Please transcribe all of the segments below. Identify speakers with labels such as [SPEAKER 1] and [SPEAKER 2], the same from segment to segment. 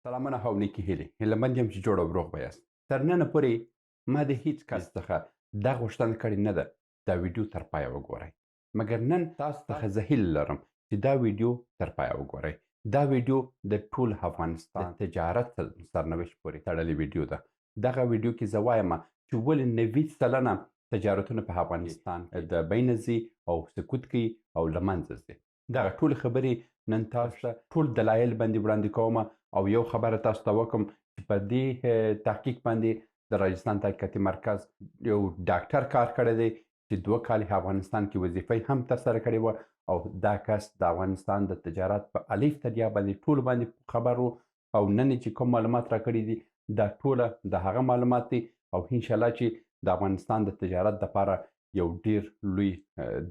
[SPEAKER 1] سلامونه او نیکې هیلې هیلهمند یم چې جوړ او روغ به یاست. تر ننه پورې ما د هیڅ کس څخه دا غوښتنه کړې نه ده دا ویډیو تر پایه وګورئ، مګر نن تاسو څخه زه هیله لرم چې دا ویډیو تر پایه وګورئ. دا ویډیو د ټول افغانستان د تجارت سرنوشت پورې تړلې ویډیو ده. دغه ویډیو کې زه وایم چې ولې 90 سلنه تجارتونه په افغانستان د بین ځي او سقوط کوي او له منځه ځي. دغه ټولې خبرې نن تاسو ته ټول دلایل باندې وړاندې کوم او یو خبره تاسو ته وکم چې په دې تحقیق باندې د راجستان تحقیقاتي مرکز یو ډاکټر کار کړی دی چې 2 کال افغانستان کې وظیفه هم ترسره کړې وه او دا کس د افغانستان د تجارت په الف تریا باندې ټول باندې خبر و او نن چې کوم معلومات راکړي دي دا ټوله د هغه معلومات دي او انشاءالله چې د افغانستان د تجارت لپاره یو ډیر لوی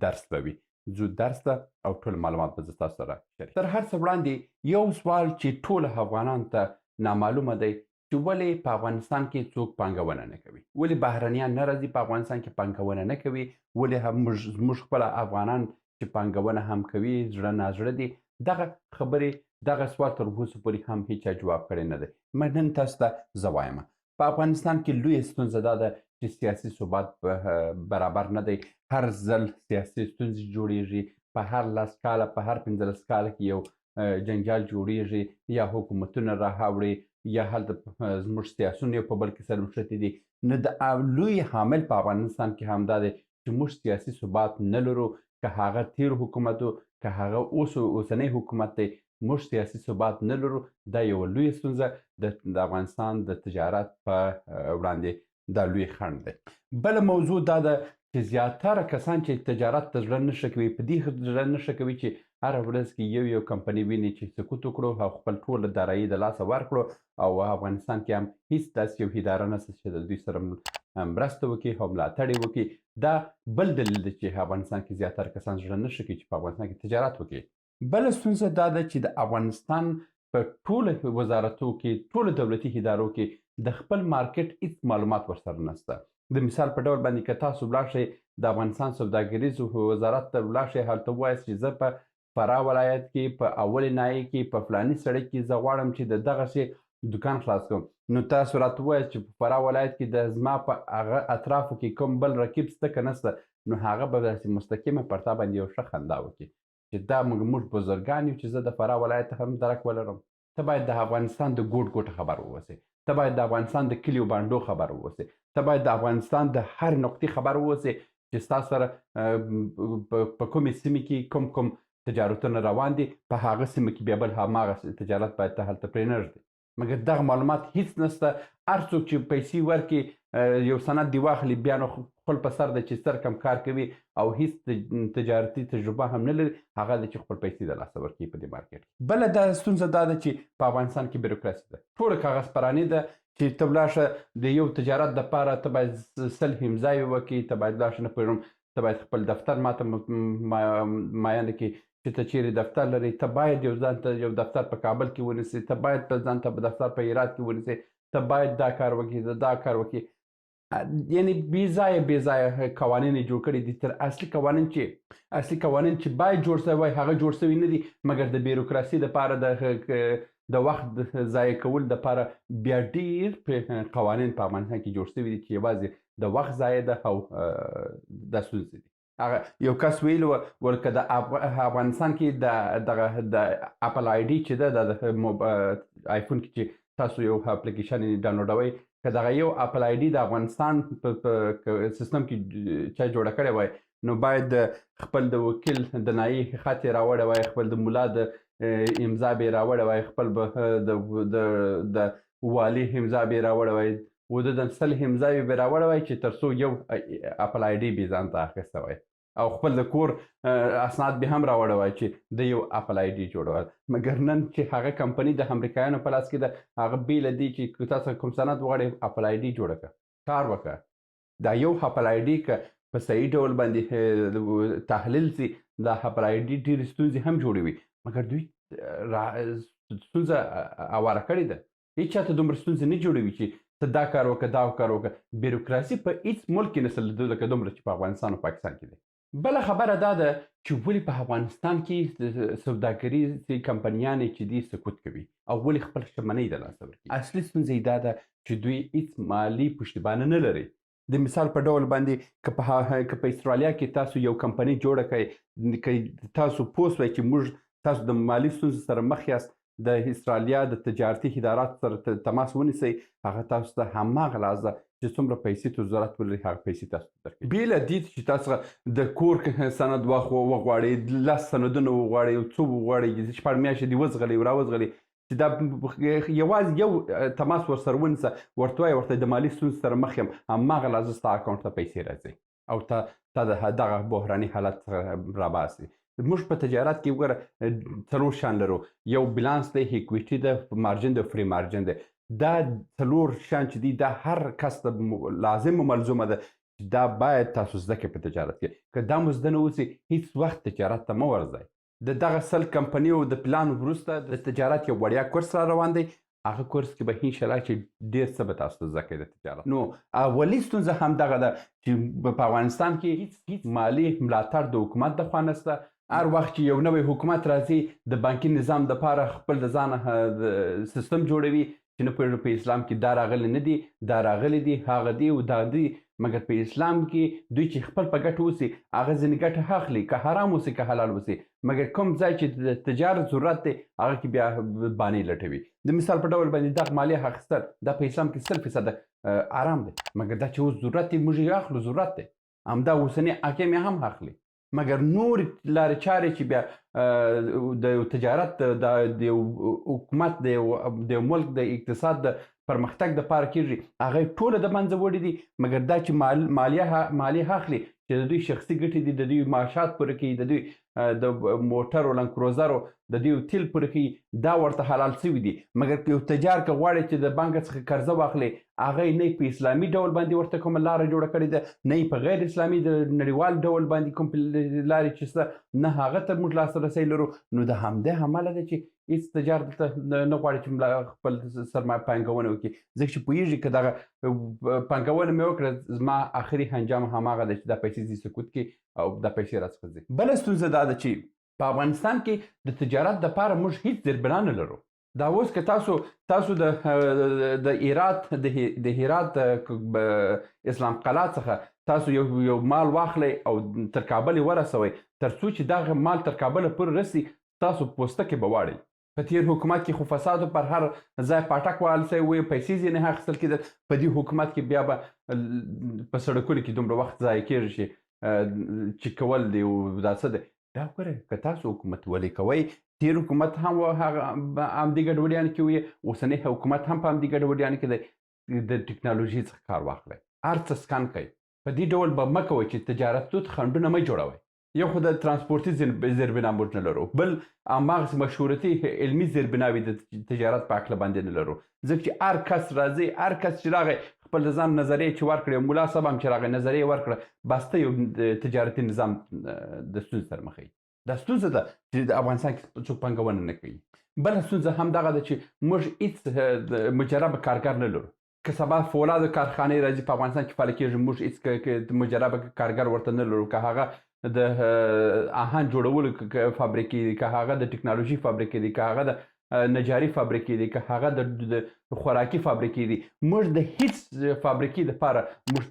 [SPEAKER 1] درس به وي. زو درس ته او ټول معلومات به زه تاسو سره شریک. تر هر څه وړاندې یو سوال چې ټول افغانانو ته نامعلومه دی چې ولې په افغانستان کې څوک پانګونه نه کوي، ولې بهرنیان نه راځي په افغانستان کې پانګونه نه کوي، ولې موږ خپل افغانان چې پانګونه هم کوي زړه نازړه دي. دغه خبرې دغه سوال تر اوسه پورې هم هیچا جواب کړی نه دی. نن تاسو ته زه وایم په افغانستان کې لویه ستونزه دا ده چې سیاسي ثبات برابر نه دی. هر ځل سیاسي ستونزې جوړیږي، په هر 10 کاله په هر 15 کاله کې یو جنجال جوړیږي یا حکومتونه راهاوړي یا هلته زموږ سیاسون یو په بل کې سره نښتي دي. نو د لوی حامل په افغانستان کې همدا دی چې موږ سیاسي ثبات نه لرو، که هغه تیر حکومت و که هغه اوسنی حکومت دی موږ سیاسي ثبات نه لرو. دا یو لوی ستونزه د افغانستان د تجارت په وړاندې دا لوی خنډ دی. بله موضوع دا ده چې زیاتره کسان چې تجارت ته زړه نشه کوي په دې زړه نشه کوي چې هره ورځ کې یو کمپنۍ ویني چې سقوط وکړو او خپل ټوله دارایي د لاسه ورکړو او افغانستان کې هم هیڅ داسې یو اداره نشته چې د دوی سره مرسته وکړي او ملاتړ یې وکړي. دا بل دلیل دی چې افغانستان کې زیاتره کسان زړه نشه کوي چې په افغانستان کې تجارت وکړي. بله ستونزه دا ده چې د افغانستان په ټولو وزارتو کې ټولو دولتي ادارو کې د خپل مارکیټ هیڅ معلومات ورسره نشته. د مثال په ډول باندې که تاسو ولاړ شئ د افغانستان سوداګریز وزارت ته ولاړ شئ هلته ووایاست چې زه په فراه ولایت کې په اول ناحیې کې په فلاني سړک کې زه غواړم چې د دغسې دوکان خلاص کړم، نو تاسو راته ووایاست چې په فراه ولایت کې د زما په هغه اطرافو کې کوم بل رقیب شته که نشته، نو هغه به داسې مستقیمه پر تا باندې یو ښه خندا وکړي چې دا موږ بزرګان یو چې زه د فراه ولایت هم درک ولرم. ته باید د افغانستان د ګوټ ګوټه خبر واوسې، ته باید د افغانستان د کلیو بانډو خبر واوسې، ته باید د افغانستان د هر نقطې خبر واوسې چې ستا سره په کومې سیمې کې کوم تجارتونه روان دي، په هغه سیمه کې بیا بل هماغه تجارت باید ته هلته پرې نه ږدي. مګر دغه معلومات هیڅ نشته. هر څوک چې پیسې ورکړي یو سند دې واخلي بیا نو خپل په سر دی چې ستر کم کار کوي او هیڅ تجارتي تجربه هم نه لري، هغه دی چې خپل پیسې د لاسه ورکوي په دې مارکیټ کې. بله دا ستونزه دا ده چې په افغانستان کې بیروکراسي ده، ټوله کاغذ پراني ده چې ته ولاړ شه د یو تجارت دپاره ته باید 100 امضاوې وکړي، ته باید ولاړ شه نه پوهېږم ته باید خپل دفتر ماته معاینه کړي چې ته چیرې دفتر لري، ته باید ځان ته یو دفتر په کابل کې ونیسې، ته باید ځان ته دفتر په هرات کې ونیسې، ته باید دا کار وکړي دا کار وکړي. یعنی بې ځایه قوانین یې جوړ کړي دي. تر اصلي قوانین چې باید جوړ شوی وای هغه جوړ شوي نه دي، مګر د بیروکراسي دپاره د وخت ضایع کول دپاره بیا ډېر قوانین په افغانستان کې جوړ شوي دي چې یوازې د وخت ضایع ده او دا ستونزې دي. هغه یو کس ویلي وه که د افغانستان کې د اپل آی ډي چې ده د آیفون کې چې تاسو یو اپلیکیشن ډاونلوډوئ که دغه یو اپل آی ډي د افغانستان په سیستم کې چا جوړه کړې وای نو باید خپل د وکیل د نایي خط یې راوړی وای، خپل د ملا د امضا به یې راوړی وای، خپل د والي امضا به یې راوړی وای، و د 100 امضاوې به یې راوړی وای چې تر څو یو اپل آی ډي به ځان ته اخیستی وای او خپل د کور اسناد به هم راوړی وای چې د یو اپل آی ډي جوړول. مګر نن چې هغه کمپني د امریکایانو په لاس کې ده هغه بیله دی چې که تاسو کوم سند وغواړئ اپل آی ډي جوړه کړه، کار وکړه. دا یو اپل آی ډي که په صحیح ډول باندې تحلیل سي دا اپل آی ډي ډېرې ستونزې هم جوړوي، مګر دوی ستونزه اواره کړې ده. هېڅ چاته دومره ستونزې نه جوړوي چې ته دا کار وکړه دا کار وکړه. بیروکراسي په هېڅ ملک کې نشته لکه دومره چې په افغانستان او پاکستان کې دی. بله خبره دا ده چې ولې په افغانستان کې د سوداګریزې کمپنیانې چې دي سقوط کوي او ولې خپل شتمنۍ د لاسه ورکوي. اصلي ستونزه یې دا ده چې دوی هیڅ مالي پشتیبانه نه لري. د مثال په ډول باندې که په استرالیا کې تاسو یو کمپنۍ جوړه کړئ، که تاسو پوه سوئ چې موږ تاسو د مالي ستونزو سره مخ یاست، د استرالیا د تجارتي اداراتو سره تماس ونیسئ، هغه تاسو ته هماغه لحظه چې څومره پیسې ته ضرورت ولري هغه پیسې تاسو ته درکوي. بې له دې چې تاسو د کور سند وغواړئ، 10 سندونه وغواړئ، یو څه وغواړئ، شپږ میاشتې دې وزغلئ راوزغلئ، چې دا یوازې یو تماس ورسره ونیسه، ورته وایه ورته د مالي ستونزو سره مخ یم، هماغه لحظه ستا اکاونټ ته پیسې راځي او تا د دغه بحراني حالت څخه راباسي. موږ په تجارت کې وګوره 4 شان لرو، یو بیلانس دی، اکویټي ده، مارجن ده، فری مارجن ده. دا 4 شان چې دي دا هر کس ته لازم و ملزومه ده چې دا باید تاسو زده کړئ په تجارت کې. که دا مو زده نه اوسي هیڅ وخت تجارت ته مه ورځئ. د دغه 100 کمپنیو د پلان وروسته د تجارت یو وړیا کورس را روان دی. هغه کورس کې به انشاءالله چې ډېر څه به تاسو ته زده کړئ د تجارت. نو اولي ستونزه هم دغه ده چې په افغانستان کې هیڅ مالي ملاتړ د حکومت د خوا نشته. هر وخت چې یو نوی حکومت راځي د بانکي نظام دپاره خپل د ځانه سیستم جوړوي چې نه پوهېږو په اسلام کې دا راغلی نه دي، دا راغلی دي، هغه دي او دا دي. مګر په اسلام کې دوی چې خپل په ګټه اوسي هغه ځینې ګټه اخلي، که حرام اوسي که حلال اوسي. مګر کوم ځای چې د تجارت ضرورت دی هغه کې بیا بانې لټوي. د مثال په ډول باندې دغه مالیه اخیستل دا په اسلام کې 100% آرام دی. مګر دا چې اوس ضرورت دی موږ یې اخلو، ضرورت دی. همدا اوسنی حاکم یې هم اخلي. مګر نور لارې چارې چې بیا د تجارت د حکومت د ملک د اقتصاد د پرمختګ دپاره کېږي هغه ټوله د منځه وړي دي. مګر دا چې مالیه اخلي چې د دوی شخصي ګټې دي، د دوی معاشات پوره کوي، د دوی د موټرو لنکروزرو د دوی تیل پوره کوي، دا ورته حلال شوي دي. مګر یو تجار که غواړي چې د بانک څخه قرضه واخلي هغه یې نه په اسلامي ډول باندې ورته کومه لاره جوړه کړې ده، نه په غیر اسلامي د نړیوال ډول باندې کوم لارې چې شته نه هغه ته موږ لاسرسی لرو. نو د همدې امله ده چې هېڅ تجار دلته نه غواړي چې خپل سرمایه پانګونه وکړي، ځکه چې پوهېږي که دغه پانګونه مې وکړه زما آخري انجام هماغه ده چې دا پیسې ځي سقوط کړي او دا پیسې راڅخه ځي. بله ستونزه دا ده چې په افغانستان کې د تجارت دپاره موږ هېڅ زیربنا نه لرو. دا اوس که تاسو د هرات اسلام قلعه څخه تاسو یو مال واخلئ او تر کابل یې ورسوئ، تر څو چې دغه مال تر کابله پورې رسي تاسو پوستکې به واړئ. په تیر حکومت کې خو فسادو پر هر ځای پاټک وهل سوی وی، پیسې ځینې اخیستل کېدل. په دې حکومت کې بیا به په سړکونو کې دومره وخت ضایع کېږي چې چیک کول دی او دا څه دی. دا وګورئ که تاسو حکومت ولې کوئ، تیر حکومت هم همدې ګډوډیانو کې وي، اوسنی حکومت هم په همدې ګډوډیانو کې دی. د ټکنالوژي څخه کار واخلئ، هر څه سکن کوئ. په دې ډول به مه کوئ چې تجارتي خنډونه مه جوړوئ. یو خو د ترانسپورتي زیربنا موږ نه لرو، بل هماغسې مشهورتي علمي زیربناوې د تجارت په هکله باندې نه لرو، ځکه چې هر کس راځي، هر کس چې راغی خپل د ځان نظریې چې ورکړې، ملا صاحب هم چې راغی نظریې ورکړه، بسته یو تجارتي نظام د ستونزې سره مخ وي. دا ستونزه ده چې د افغانستان کې څوک پانګونه نه کوي. بله ستونزه هم دغه ده چې موږ هېڅ مجرب کارګر نه لرو. که سبا فولادو کارخانې راځي په افغانستان کې فعاله کېږي، موږ هېڅ مجرب کارګر ورته نه لرو. که هغه د آهن جوړولو فابریکې دي، که هغه د ټکنالوژي فابریکې دي، که هغه د نجاري فابریکې دي، که هغه د خوراکي فابریکې دي، موږ د هیڅ فابریکې دپاره موږ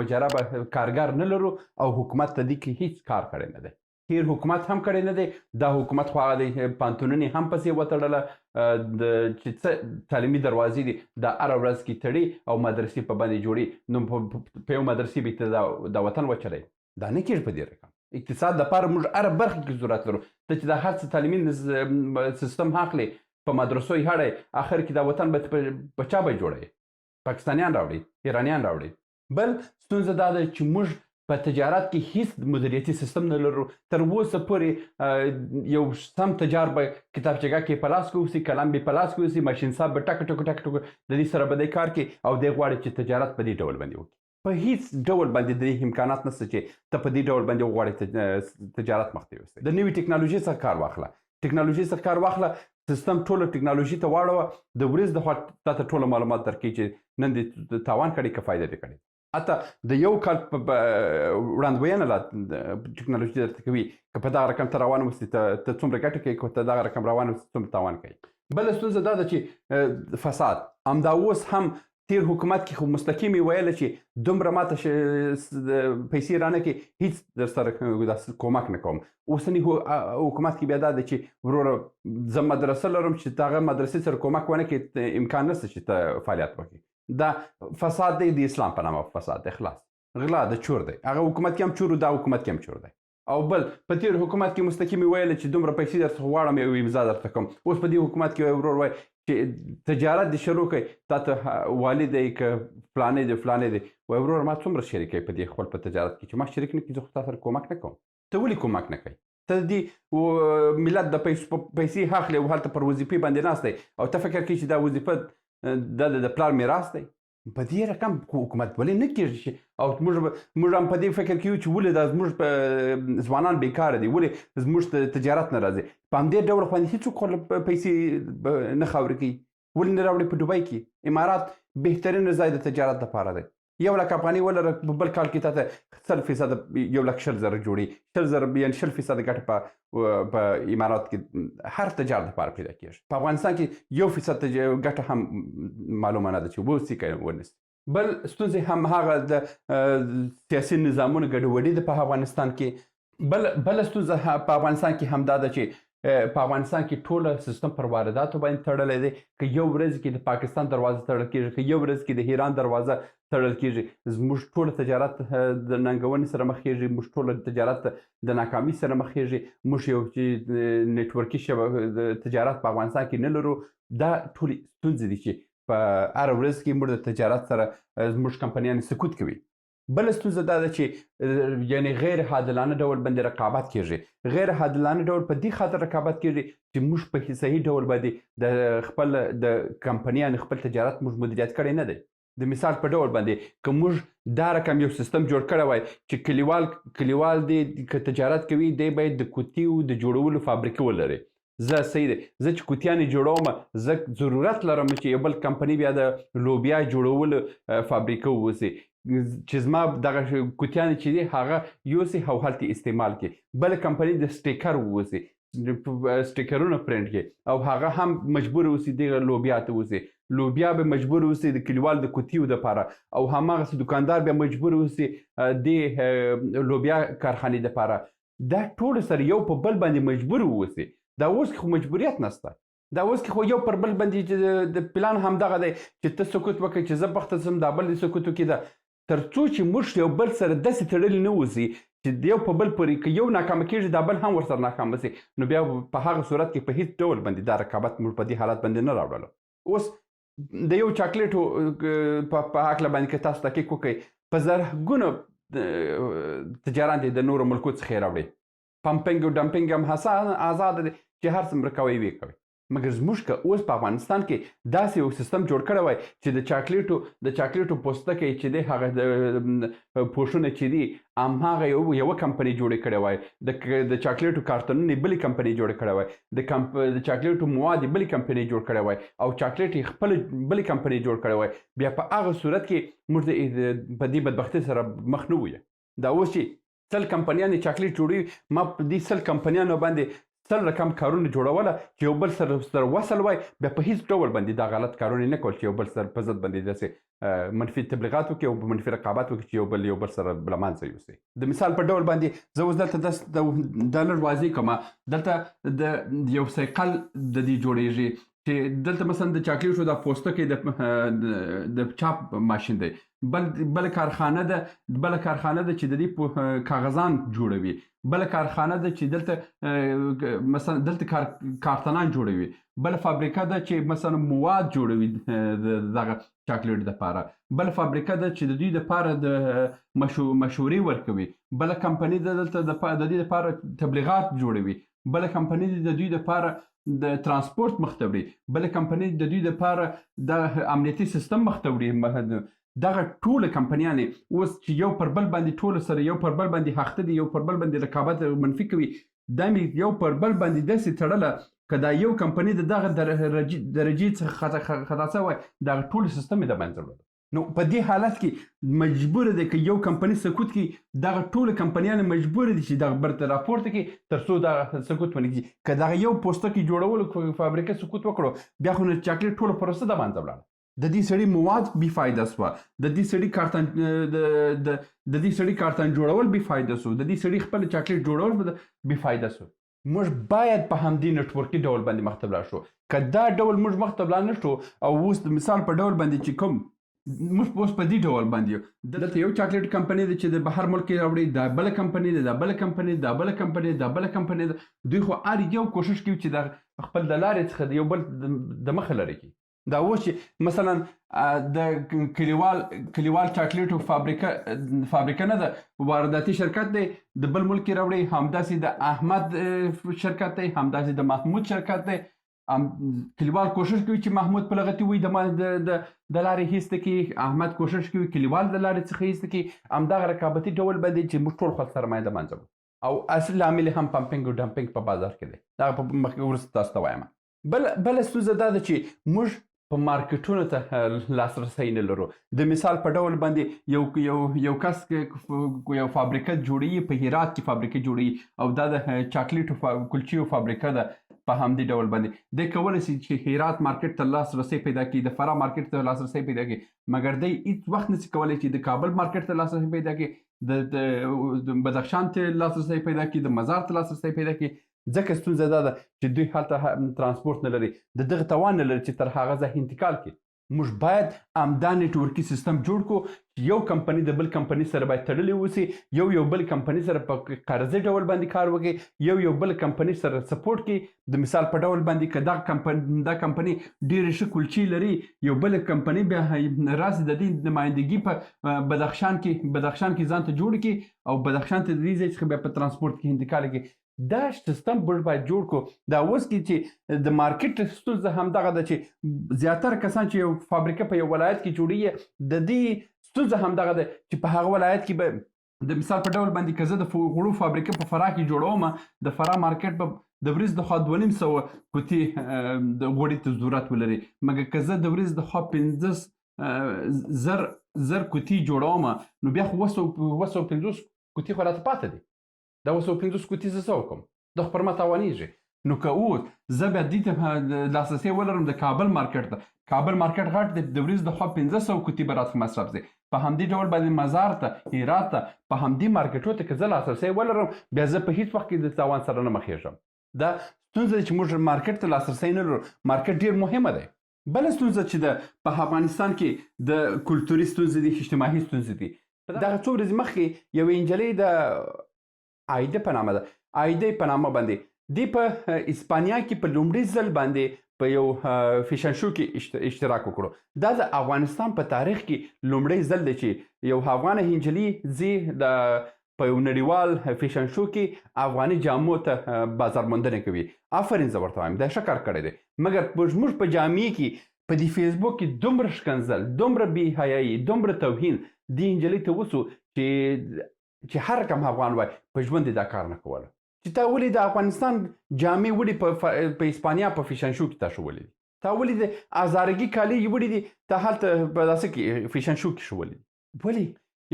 [SPEAKER 1] مجرب کارګر نه لرو او حکومت ته دې کې هیڅ کار کړی نه دی. تیر حکومت هم کړی نه دی. دا حکومت خو هغه د پانتونونې هم پسې وتړله چې څه تعلیمي دروازې دي دا هره ورځ کې تړي او مدرسې په باندې جوړي. نو په یو مدرسې به ته دا وطن وچلی، دا نه کېږي په دې رقم. اقتصاد دپاره موږ هره برخه کې ضرورت لرو. ته چې دا هر څه تعلیمي سیستم اخلي په مدرسو یې هړئ، آخر کې دا وطن به په چا به جوړوي؟ پاکستانیان راوړي، ایرانیان راوړي. بل ستونزه دا ده چې موږ په تجارت کې هیڅ مدیریتي سیستم نه لرو. تر اوسه پورې یو سم تجار به کتابچګه کې په لاس کې اوسي، قلم به په لاس کې اوسي، ماشین صاحب به ټک ټک ټک ټک د دې سره به دی کار کوي او دی غواړي چې تجارت په دې ډول باندې وکړي. په هیڅ ډول باندې د امکانات نشته چې ته په دې ډول باندې وغواړې تجارت مخ ته یوسې. د نوې ټکنالوژي څخه کار واخله، ټکنالوژي څخه کار واخله، سیستم ټوله ټکنالوژي ته واړوه، د ورځ د خوا تاته ټوله معلومات درکوي چې نن دې تاوان کړی که فایده دې کړې. حتی د یو کال په وړاندوینه لا ټکنالوژي درته کوي که په دغه رقم ته روان اوسې ته څومره ګټه کوي که ته دغه رقم روان اوسې څومره تاوان کوي. بله ستونزه دا ده چې فساد همدا اوس هم تیر حکومت کې خو مستقیم یې ویله چې دومره ماته پیسې رانه کې هیڅ در سره کومک نه کوم. اوسني حکومت کې بیا دا ده چې وروره زه مدرسه لرم چې دغه مدرسې سره کومک ونه کړي امکان نشته چې ته فعالیت وکړي. دا فساد دی د اسلام په نامه فساد دی. خلاص غلا د چور دی. هغه حکومت کې هم چور دا حکومت کې هم چور دی. او بل په تیر حکومت کې مستقیم ویل چې دومره پیسې درته غواړم یو امضا درته کوم. اوس په دې حکومت کې ورور وایي چې تجارت دې شروع کړئ تا ته والي دی که فلانې دی فلانې دی. وایي ورور ما څومره شریک کوي په دې خپل په تجارت کې چې ما شریک نه کړي زه خو تا سره کومک نه کوم. ته ولې کومک نه کوي؟ ته دې ملت د پیسې اخلي او هلته پر وظیفې باندې ناست دی او ته فکر کوي چې دا وظیفه د پلار میراث دی. په دې رقم حکومت ولې نه کېږي او موږ هم په دې فکر کوو چې ولې دا زموږ ځوانان بیکاره دي ولې زموږ تجارت نه راځي. په همدې ډول باندې هېڅوک پیسې نه خاورې کوي. ولې نه راوړي په دوبۍ کې؟ امارات بهترین ځای د تجارت دپاره دی. 1,00,000 افغانۍ ولره په بل کال کې تا ته 100% 1,20,000 جوړي 100,000 یعنې 100% ګټه په امارات کې هر تجارت لپاره پیدا کېږي. په افغانستان کې 1% ګټه هم معلومه نه ده چې وسې کوي ونیسي. بل ستونزې هم هغه د سیاسي نظامونو ګډوډي ده په افغانستان کې. بل ستونزه په افغانستان کې هم دا ده چې په افغانستان کې ټوله سیستم پر وارداتو باندې تړلی دی. که یو ورځ کې د پاکستان دروازه تړل کېږي که یو ورځ کې د ایران دروازه تړل کېږي زموږ ټوله تجارت د ننګونې سره مخ کېږي. موږ ټوله تجارت د ناکامي سره مخ کېږي. موږ یو چې نیټورکي تجارت په افغانستان کې نه لرو. دا ټولې ستونزې دي چې په هره ورځ کې موږ د تجارت سره زموږ کمپنیانې سکوت کوي. بل ستونزه دا ده چې یعنی غیر عادلانه ډول باندې رقابت کېږي. غیر عادلانه ډول په دې خاطر رقابت کېږي چې موږ په صحیح ډول باندې د خپل د کمپنیانو خپل تجارت موږ مدیریت کړی نه دی. د مثال په ډول باندې که موږ دا رقم یو سیستم جوړ کړی وای چې کلیوال دی که تجارت کوي دی باید د کوتیو د جوړولو فابریکې ولري. زه صحیح دی زه چې کوتیانې جوړوم زه ضرورت لرم چې یو بل کمپني بیا د لوبیا جوړولو فابریکه ووسي چې زما دغه کوتیانې چې دي هغه یوسي او هلته استعمال کړي. بله کمپني د سټیکر ووسي سټیکرونه پرنټ کړي او هغه هم مجبور اوسي دغه لوبیا ته اوسي. لوبیا به مجبور اوسي د کلیوال د کوتیو دپاره او هماغسې دوکاندار بیا مجبور اوسي د لوبیا کارخانې دپاره. دا ټول سره یو په بل باندې مجبور اوسي. دا اوس خو مجبوریت نشته. دا اوس کې خو یو پر بل باندې د پلان همدغه دی چې ته سکوت وکړې چې زه بخته ځم دا بل دې سکوت وکړي. ده تر څو چې موږ یو بل سره داسې تړلي نه اوسي چې یو په بل پورې که یو ناکامه کېږي دا بل هم ورسره ناکامه شي نو بیا په هغه صورت کې په هېڅ ډول باندې دا رقابت موږ په دې حالت باندې نه راوړلو. اوس د یو چاکلیټو په هکله باندې که تاسو تحقیق وکړئ په زرګونو تجاران د نورو ملکو څخه یې راوړي. پمپنګ او ډمپنګ هم آزاد دی چې هر څومره کوئ ویې کوئ. مګر زموږ که اوس په افغانستان کې داسې یو سیستم جوړ کړی وای چې د چاکلیټو پوستکی چې دی هغه د پوښونه چې دي هماغه یوه کمپنۍ جوړې کړې وای. د چاکلیټو کارتنونه بلې کمپنۍ جوړې کړی وای. د چاکلیټو مواد بلې کمپنۍ جوړ کړی وای او چاکلیټ یې خپل بلې کمپنۍ جوړ کړی وای. بیا په هغه صورت کې موږ په دې بدبختۍ سره مخ نه وو. دا اوس چې 100 کمپنیانې چاکلیټ جوړوي ما په دې 100 کمپنیانو باندې 100 رقم کارونه جوړوله چې یو بل سره وصل وای بیا په هیڅ ډول باندې دا غلط کارونه نه کول چې یو بل سره په ضد باندې داسې منفي تبلیغات وکړي او منفي رقابت وکړي چې یو بل سره له منځه یوسي. د مثال په ډول باندې زه اوس دلته دا لږ واضح کومه دلته د یو سایکل د دې جوړیږي چې دلته مثلا د چاکلیټو د پوستکي د چاپ ماشین دی. بل کارخانه ده چې د دې کاغذان جوړوي. بل کارخانه ده چې دلته مثلا دلته کارتنان جوړوي. بل فابریکه ده چې مثلا مواد جوړوي دغه چاکلیټ دپاره. بل فابریکه ده چې د دوی دپاره د مشورې ورکوي. بل کمپنۍ ده دلته د دې دپاره تبلیغات جوړوي. بل کمپنۍ د دوی دپاره د ترانسپورت مخ ته وړي. بل کمپنۍ د دوی دپاره د امنیتي سیستم مخ ته وړي. دغه ټوله کمپنیانې اوس چې یو پر بل باندې ټوله سره یو پر بل باندې هخته دي یو پر بل باندې رقابت منفي کوي. دا مې یو پر بل باندې داسې تړله که دا یو کمپنۍ د دغه درجې څخه خطا شوی دغه ټول سیستم یې د منځه وړلو. نو په دې حالت کې مجبور دی که یو کمپنی سکوت کې دغه ټول کمپنیان مجبور دي چې دغه برته راپورته کې تر څو دغه سکوت ونه کړي. که دغه یو پوستکي جوړولو فابریکه سکوت وکړو بیا خو چاکلیټ ټوله پروسه د باندې ولاړه. د دې سړي مواد بې فایده سوه، د دې سړي کارتن د دې سړي کارتن جوړول بې فایده سو، د دې سړي خپل چاکلیټ جوړول بې فایده سو. موږ باید په همدې نټورکي ډول باندې مخ ته ولاړ شو. که دا ډول موږ مخ ته ولاړ نه شو او اوس د مثال په ډول باندې چې کوم موږ اوس په دې ډول باندې یو دلته یو چاکلیټ کمپنۍ ده چې د بهر ملک کې راوړي، دا بله کمپنۍ ده، دا بله کمپنۍ، دا بله کمپنۍ، دا بله کمپنۍ ده. دوی خو هر یو کوشش کوي چې د خپل د لارې څخه د یو بل د مخه لرې کړي. دا اوس چې مثلا د کلیوال چاکلیټو فابریکه نه ده، وارداتي شرکت دی، د بل ملک کې راوړي. همداسې د احمد شرکت دی، همداسې د محمود شرکت دی. کلیوال کوشش کوي چې محمود په لغتي وي د لارې هیسته کړي، احمد کوشش کوي کلیوال د لارې څخه هیسته کړي. همدغه رقابتي ډول باندې چې موږ ټول خپل سرمایه د منځه وړو او اصل لامل هم پمپینګ او ډمپینګ په بازار کې دی. دغه په مخکې وروسته تاسو ته وایم. بله ستونزه دا ده چې موږ په مارکیټونو ته لاسرسی نه لرو. د مثال په ډول باندې یو کس یو فابریکه جوړوي، په هرات کې فابریکه جوړوي او دا د چاکلیټو کلچیو فابریکه ده. په همدې ډول باندې دی کولی شي چې هرات مارکیټ ته لاسرسی پیدا کړي، د فراه مارکیټ ته لاسرسی پیدا کړي، مګر دی هیڅ وخت نشي کولی چې د کابل مارکیټ ته لاسرسی پیدا کړي، د بدخشان ته لاسرسی پیدا کړي، د مزار ته لاسرسی پیدا کړي. ځکه ستونزه دا ده چې دوی هلته ترانسپورت نه لري، د دغه توان نه لري چې تر هغه ځای انتقال کړي. موږ باید همدا نیټورکي سیستم جوړ کړو چې یو کمپنی د بل کمپنی سره باید تړلی اوسي، یو بل کمپنی سره په قرضي ډول باندې کار وکړي، یو بل کمپنی سره سپورټ کړي. د مثال په ډول باندې که دا کمپنی ډېرې ښه کلچې لري، یو بل کمپنی بیا راسي د دې نمایندګي په بدخشان کې ځان ته جوړ کړي او بدخشان ته د دې ځای څخه بیا په ترانسپورت کې انتقال کړي. دا سیستم موږ باید جوړ کړو. دا اوس کې چې د مارکیټ ستونزه همدغه ده چې زیاتره کسان چې یو فابریکه په یو ولایت کې جوړوي، د دې ستونزه همدغه ده چې په هغه ولایت کې به د مثال په ډول باندې که زه د غوړو فابریکه په فراه کې جوړوم، د فراه مارکیټ به د ورځې د خوا 2500 کوټې د غوړي ته ضرورت ولري، مګر که زه د ورځې د خوا 15,000 کوټې جوړوم نو بیا خو 250 کوټې خو راته پاته دي. دا 250 کوټې زه څه وکړم؟ دا خو پر ما تاوانېږي. نو که اوس زه بیا دې ته لاسرسی ولرم د کابل مارکیټ ته، کابل مارکیټ غټ دی، د ورځې د خوا 1500 کوټې به راڅخه مصرف شي. په همدې ډول باندې مزار ته، هرات ته، په همدې مارکیټونو ته که زه لاسرسی ولرم بیا زه په هیڅ وخت کې د تاوان سره نه مخېږم. دا ستونزه ده چې موږ مارکیټ ته لاسرسی نه لرو. مارکیټ ډېر مهمه دی. بله ستونزه چې ده په افغانستان کې د کلتوري ستونزې دي، اجتماعي ستونزې دي. دغه څو ورځې مخکې یوې نجلۍ د عایده په نامه ده، عایده په نامه باندې دی په اسپانیا کې په لومړي ځل باندې په یو فیشن شو کې اشتراک وکړو. دا د افغانستان په تاریخ کې لومړی ځل دی چې یو افغانه نجلۍ ځي په یو نړیوال فیشن شو کې افغاني جامو ته بازار موندنه کوي. آفرین زه ورته وایم، دا ښه کار کړی دی. مګر موږ په جامې کې په دې فیسبوک کې دومره ښکنځل، دومره بې حیایي، دومره توهین دې نجلۍ ته وسو چې هر کم افغان وای په ژوند دا کار نه کوله. چې تا ولې د افغانستان جامې وړي په اسپانیا په فیشن شو کې تا شولې دي؟ تا ولې د ازارګي کالي وړي دي تا هلته په داسې کې فیشن شو کې شولې دي؟ ولې؟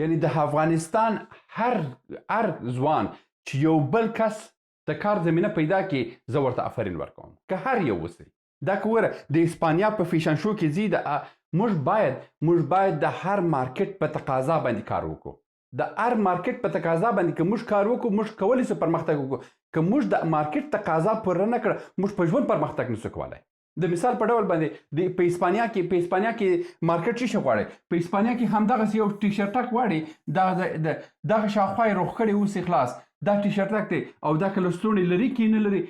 [SPEAKER 1] یعنی د افغانستان هر ځوان چې یو بل کس د کار زمینه پیدا کړي زه ورته آفرین ورکوم، که هر یو اوسئ. دا که وره د اسپانیا په فیشن شو کې ځي، موږ باید د هر مارکیټ په تقاضا باندې کار وکړو. د هر مارکیټ په تقاضا باندې که موږ کار وکړو موږ کولی شو پرمختګ وکړو. که موږ د مارکیټ تقاضا پوره نه کړه موږ په ژوند پرمختګ نشو کولی. د مثال په ډول باندې په اسپانیا کې مارکیټ څه غواړي؟ په اسپانیا کې همدغسې یو ټي شرټک غواړي، دغه شاوخوا یې روغ کړی اوس خلاص دا ټي شرټک دی او دا که لستوڼي لري کې نه لري،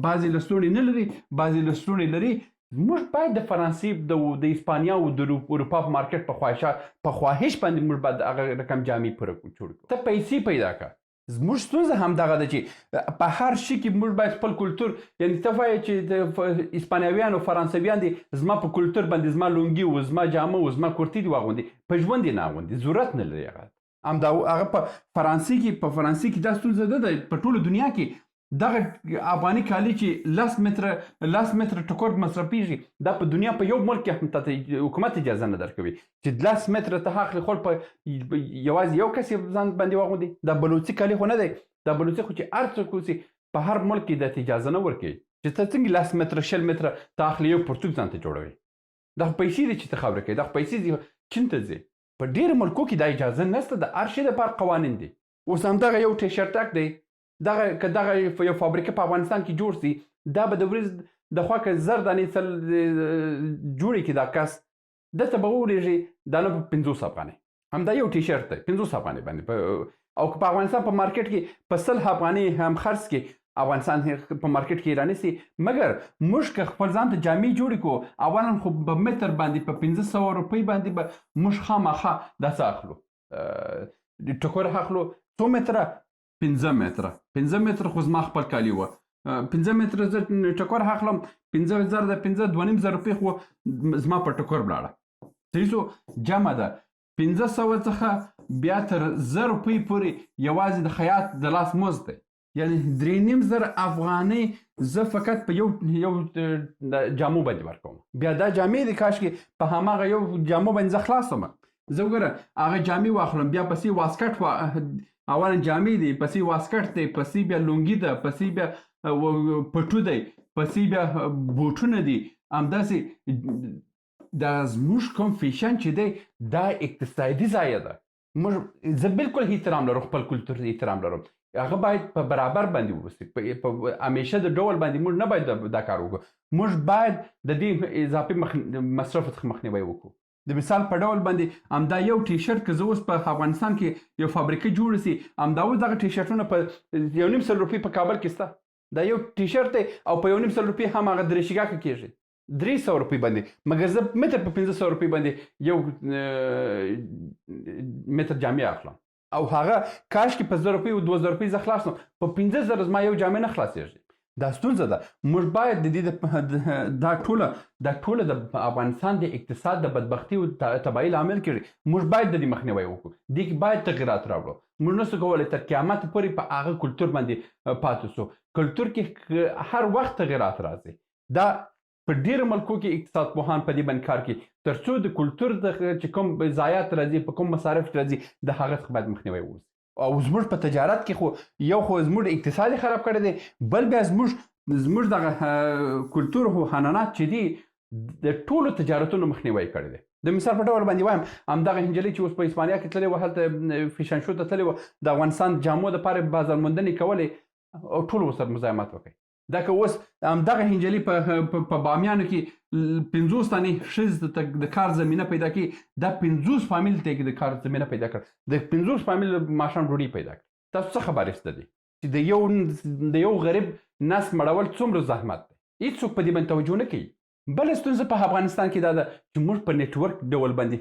[SPEAKER 1] بعضې لستوڼي نه لري، بعضې لستوڼي لري. موږ باید د فرانسې د اسپانیا او د اروپا په مارکیټ په خواهش باندې موږ باید هغه رقم جامې پوره جوړ کړو. ته پیسې پیدا کړه. زموږ ستونزه همدغه ده چې په هر شي کې موږ باید خپل کلتور، یعنی ته وایې چې د اسپانیویان او فرانسویان دي زما په کلتور باندې زما لونګي و، زما جامه و، زما کورتي دي واغوندي، په ژوند یې نه اغوندي، ضرورت نه لري. هغه په فرانسې کې دا ستونزه ده په ټوله دنیا کې. دغه افغاني کالي چې 10 متره ټوکر مصرفیږي دا په دنیا په یو ملک کې هم ته حکومت اجازه نه درکوي چې 10 متره ته اخلي خور په یوازې یو کس ځان باندې واغوندي. دا بلوڅي کالي خو نه دی، دا بلوڅي خو چې هر څوک اوسي په هر ملک کې د اجازه نه ورکوي چې ته څنګه 10 متره 20 متره ته اخلي یو پرتوګ ځان ته جوړوي. دا پیسې دي چې ته خبره کوي، دا پیسې دي چین ته ځي. په ډېرو ملکو کې دا اجازه نشته، د هر شي دپاره قوانین دي. اوس همدغه یو ټي شرټک دی، که دغه یو فابریکه په افغانستان کې جوړ سي دا به د ورځ د خوا که 1000 دانې جوړې کړي دا کس دته به ولیږي دا نه په 500 افغانۍ. همدا یو ټي شرټ دی 500 افغانۍ باندې، او که په افغانستان په مارکیټ کې په 100 افغانۍ هم خرڅ کړي افغانستان په مارکیټ کې رانیسي. مګر موږ که خپل ځان ته جامې جوړې کړو اولا خو په متر باندې په 1500 روپۍ باندې به موږ خامخا دا څه اخلو ټوکر اخلو 100 متره 15 متره خو زما خپل کالي وه 15 متره زه ټوکر اخلم 5000 د 2500 روپۍ خو زما په ټوکر ولاړه. صحیح شو؟ جمع ده 1500 څخه بیا تر 1000 روپۍ پورې یوازې د خیاط د لاس مزد دی، یعنی 3500 افغانۍ زه فقط په یو جامو باندې ورکوم. بیا دا جامې دي کاشکې په هماغه یو جامو باندې زه خلاص وم. زه وګوره هغه جامې واخلم بیا پسې واسکټ اولا جامې دي، پسې واسکټ دی، پسې بیا لونګي ده، پسې بیا پټو دی، پسې بیا بوټونه دي. همداسې دا زموږ کوم فیشن چې دی دا اقتصادي ضایع ده. موږ زه بالکل احترام لرم، خپل کلتور احترام لرم، هغه باید په برابر باندې ووسي، په همیشه د ډول باندې موږ نه باید دا کار وکړو. موږ باید د دې اضافي مصرف څخه مخنیوی وکړو. د مثال په ډول باندې همدا یو ټي شرټ که زه اوس په افغانستان کې یو فابریکه جوړه سي همدا اوس دغه ټي شرټونه په 1.5 روپۍ په کابل کې شته. دا یو ټي شرټ دی او په 1.5 روپۍ هم هغه درې شګاکه کېږي 300 روپۍ باندې، مګر زه متر په 1500 روپۍ باندې یو متر جامې اخلم او هغه کاش کې په 1000 روپۍ او 2000 روپۍ زه خلاص نم، په 15000 زما یو جامې نه خلاصېږي. دا ستونزه ده. موږ باید د دې دا ټوله د افغانستان د اقتصاد د بدبختي او تباهۍ لامل کړي. موږ باید د دې مخنیوی وکړو، دې کې باید تغیرات راوړو. موږ نشو کولی تر قیامت پورې په هغه کلتور باندې پاتې سو. کلتور کې هر وخت تغیرات راځي. دا په ډېرو ملکو کې اقتصاد پوهان په دې باندې کار کوي تر څو د کلتور چې کوم ضایعات راځي په کوم مصارف راځي د هغه څخه باید مخنیوی وشي. او زموږ په تجارت کې خو یو خو زموږ اقتصاد خراب کړی دی، بل بیا زموږ دغه کلتور او حنانات چې دي د ټولو تجارتونو مخنیوی کړی دی. د مثال په ډول باندې وایم همدغه هنجلۍ چې اوس په اسپانیا کې تللې وه هلته فیشن شو ته تللې وه د افغانستان جامو دپاره بازار موندنې کولې او ټول ورسره مزاحمت وکړي. دا که اوس همدغه هنجلۍ په بامیانو کې 50 تنې ښځې د کار زمینه پیدا کړي، دا 50 فامیل ته د کار زمینه پیدا کړه، د 50 فامیل ماښام ډوډۍ پیدا کړه. تاسو څه خبرې شته دي چې د یو غریب نس مړول څومره زحمت دی؟ هېڅوک په دې باندې توجه نه کوي. بله ستونزه په افغانستان کې دا ده چې موږ په نیټورک ډول باندې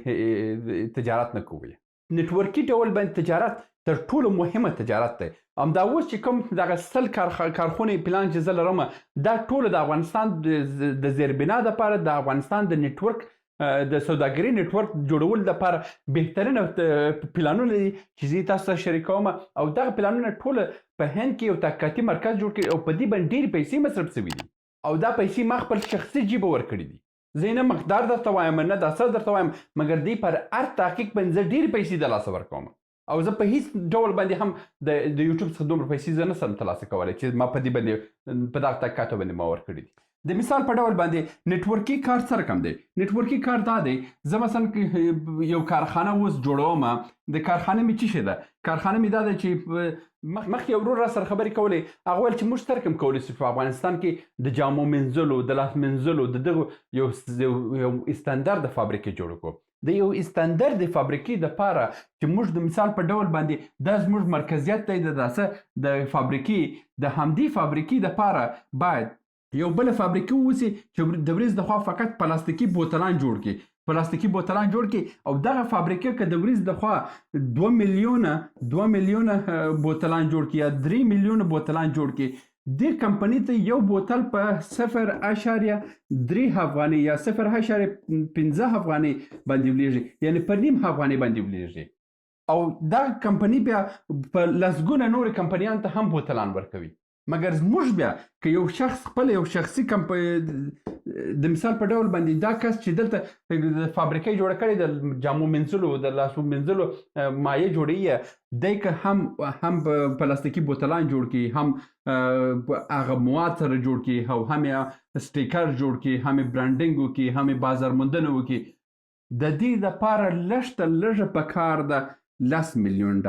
[SPEAKER 1] تجارت نه کوو. نیټورکي ډول باندې تجارت تر ټولو مهمه تجارت دی. همدا اوس چې کوم دغه 100 کارخونې پلان چې زه لرم دا ټوله د افغانستان د زیربنا دپاره د افغانستان د نیټورک د سوداګري نیټورک جوړول دپاره بهترینه پلانونه دي چې زه تاسو سره شریکوم. او دغه پلانونه ټوله په هند کې یو تحقیقاتي مرکز جوړ کړي او په دې باندې ډېرې پیسې مصرف شوي دي او دا پیسې ما خپل شخصي جیبه ورکړي دي. زه نه مقدار درته وایم نه دا څه درته وایم، مګر دې پر هر تحقیق باندې زه ډېرې پیسې د لاسه ورکوم او زه په هیڅ ډول باندې هم د یوټیوب څخه دومره پیسې زه نشم ترلاسه کولی چې ما په دې باندې په دغه تحقیقاتو باندې ما ورکړي دي. د مثال په ډول باندې نیټورکي کار څه رقم دی؟ نیټورکي کار دا دی زه مثلا یو کارخانه اوس جوړوم، د کارخانې مې څه شی ده؟ کارخانه مې دا ده چې مخکې یو ورور را سره خبرې کولې هغه ویل چې موږ ترک هم کولی شو په افغانستان کې د جامو مینځلو د لاس مینځلو د دغه یو استاندارد فابریکې جوړ کړو. د یو استاندارد فابریکې دپاره چې موږ د مثال په ډول باندې دا زموږ مرکزیت دی د فابریکې د همدې فابریکې دپاره باید یو بل فابریکه ووسي چې د ورځ د خوا فقط پلاستیکي بوتلان جوړ کړي او دغه فابریکه که د ورځ د خوا 2 میلیونه بوتلان جوړ کړي یا 3 میلیونه بوتلان جوړ کړي، دې کمپنۍ ته یو بوتل په 0.3 افغانۍ یا 0.15 افغانۍ باندې ولیږي، یعنی په نیم افغانۍ باندې ولیږي. او دغه کمپنۍ بیا په لسګونه نورې کمپنیانو ته هم بوتلان ورکوي. مګر زموږ بیا که یو شخص خپل یو شخصي د مثال په ډول باندې دا کس چې دلته د فابریکې جوړه کړې د جامو مینځلو د لاسو مینځلو مایع جوړوي دی که هم پلاستیکي بوتلان جوړ کړي هم هغه مواد سره جوړ کړي او هم یې سټیکر جوړ کړي هم یې برانډینګ وکړي هم یې بازار موندنه وکړي د دې دپاره لږ تر لږه په کار ده $10 میلیون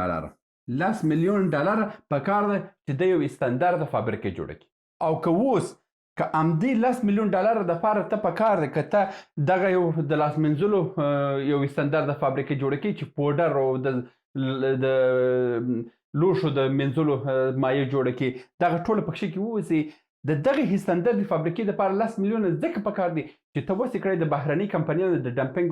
[SPEAKER 1] 10 میلیون ډالر په کار ده چې د یو استاندارد فابریکې جوړه کړي او که اوس که همدې 10 میلیون ډالر دپاره ته په کار دی که ته دغه یو د لاس مینځلو یو استاندارد فابریکې جوړه کړي چې پوډر او د لوښو د مینځلو مایع جوړه کړي دغه ټوله پکښې کې ووځي د دغه استاندارد فابریکې دپاره 10 میلیون ځکه په کار دي چې ته وسې کړی د بهرني کمپنیانو د ډمپینګ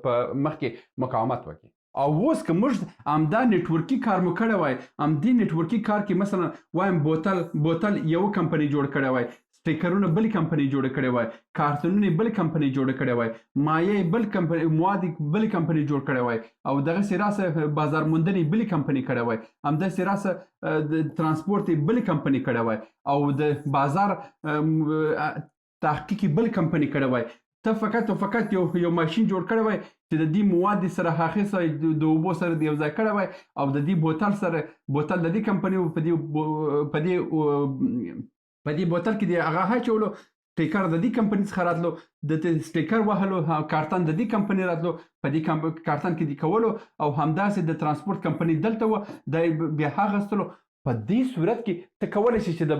[SPEAKER 1] په مخ کې مقاومت وکړي او اوس که موږ همدا نیټورکي کار مو کړی وای همدې نیټورکي کار کې مثلا وایم بوتل یو کمپنۍ جوړ کړی وای سټیکرونه بل کمپنۍ جوړ کړی وای کارتونونه بل کمپنۍ جوړ کړی وای مایع بل کمپنۍ مواد بل کمپنۍ جوړ کړی وای او دغه راسه بازار موندنې بل کمپنۍ کړی وای همداسې راسه د ترانسپورت بل کمپنۍ کړی وای او د بازار تحقیق بل کمپنۍ کړی وای ته فقط او فقط یو ماشین جوړ کړی وای چې د دې مواد سره هغې سره د اوبو سره د یو ځای کړی وای او د دې بوتل د دې کمپنۍ په دې بوتل کې د هغه اچولو سټیکر د دې کمپنۍ څخه راتلو د سټیکر وهلو کارتن د دې کمپنۍ راتلو په دې کارتن کې د کولو او همداسې د ترانسپورت کمپنۍ دلته وه د بیا هغه استلو په دې صورت کې ته کولی شي چې د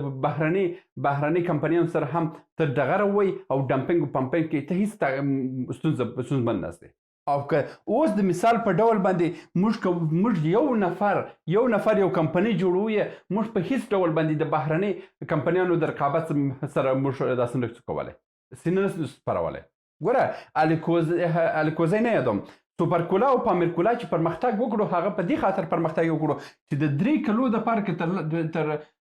[SPEAKER 1] بهرني کمپنیانو سره هم ته ډغره ووایي او ډمپینګ او پمپینګ کې ته هېڅ ستونزمن ناست دی او که اوس د مثال په ډول باندې موږ یو نفر یو کمپنۍ جوړوي موږ په هیڅ ډول باندې د بهرني کمپنیانو د رقابت سره موږ داسې نشو کولی سینه نشو سپارولی ګوره الکوزی نه یادوم سوپرکولا او پامیرکولا چې پرمختګ وکړو هغه په دې خاطر پرمختګ وکړو چې د 3 کلو دپاره کې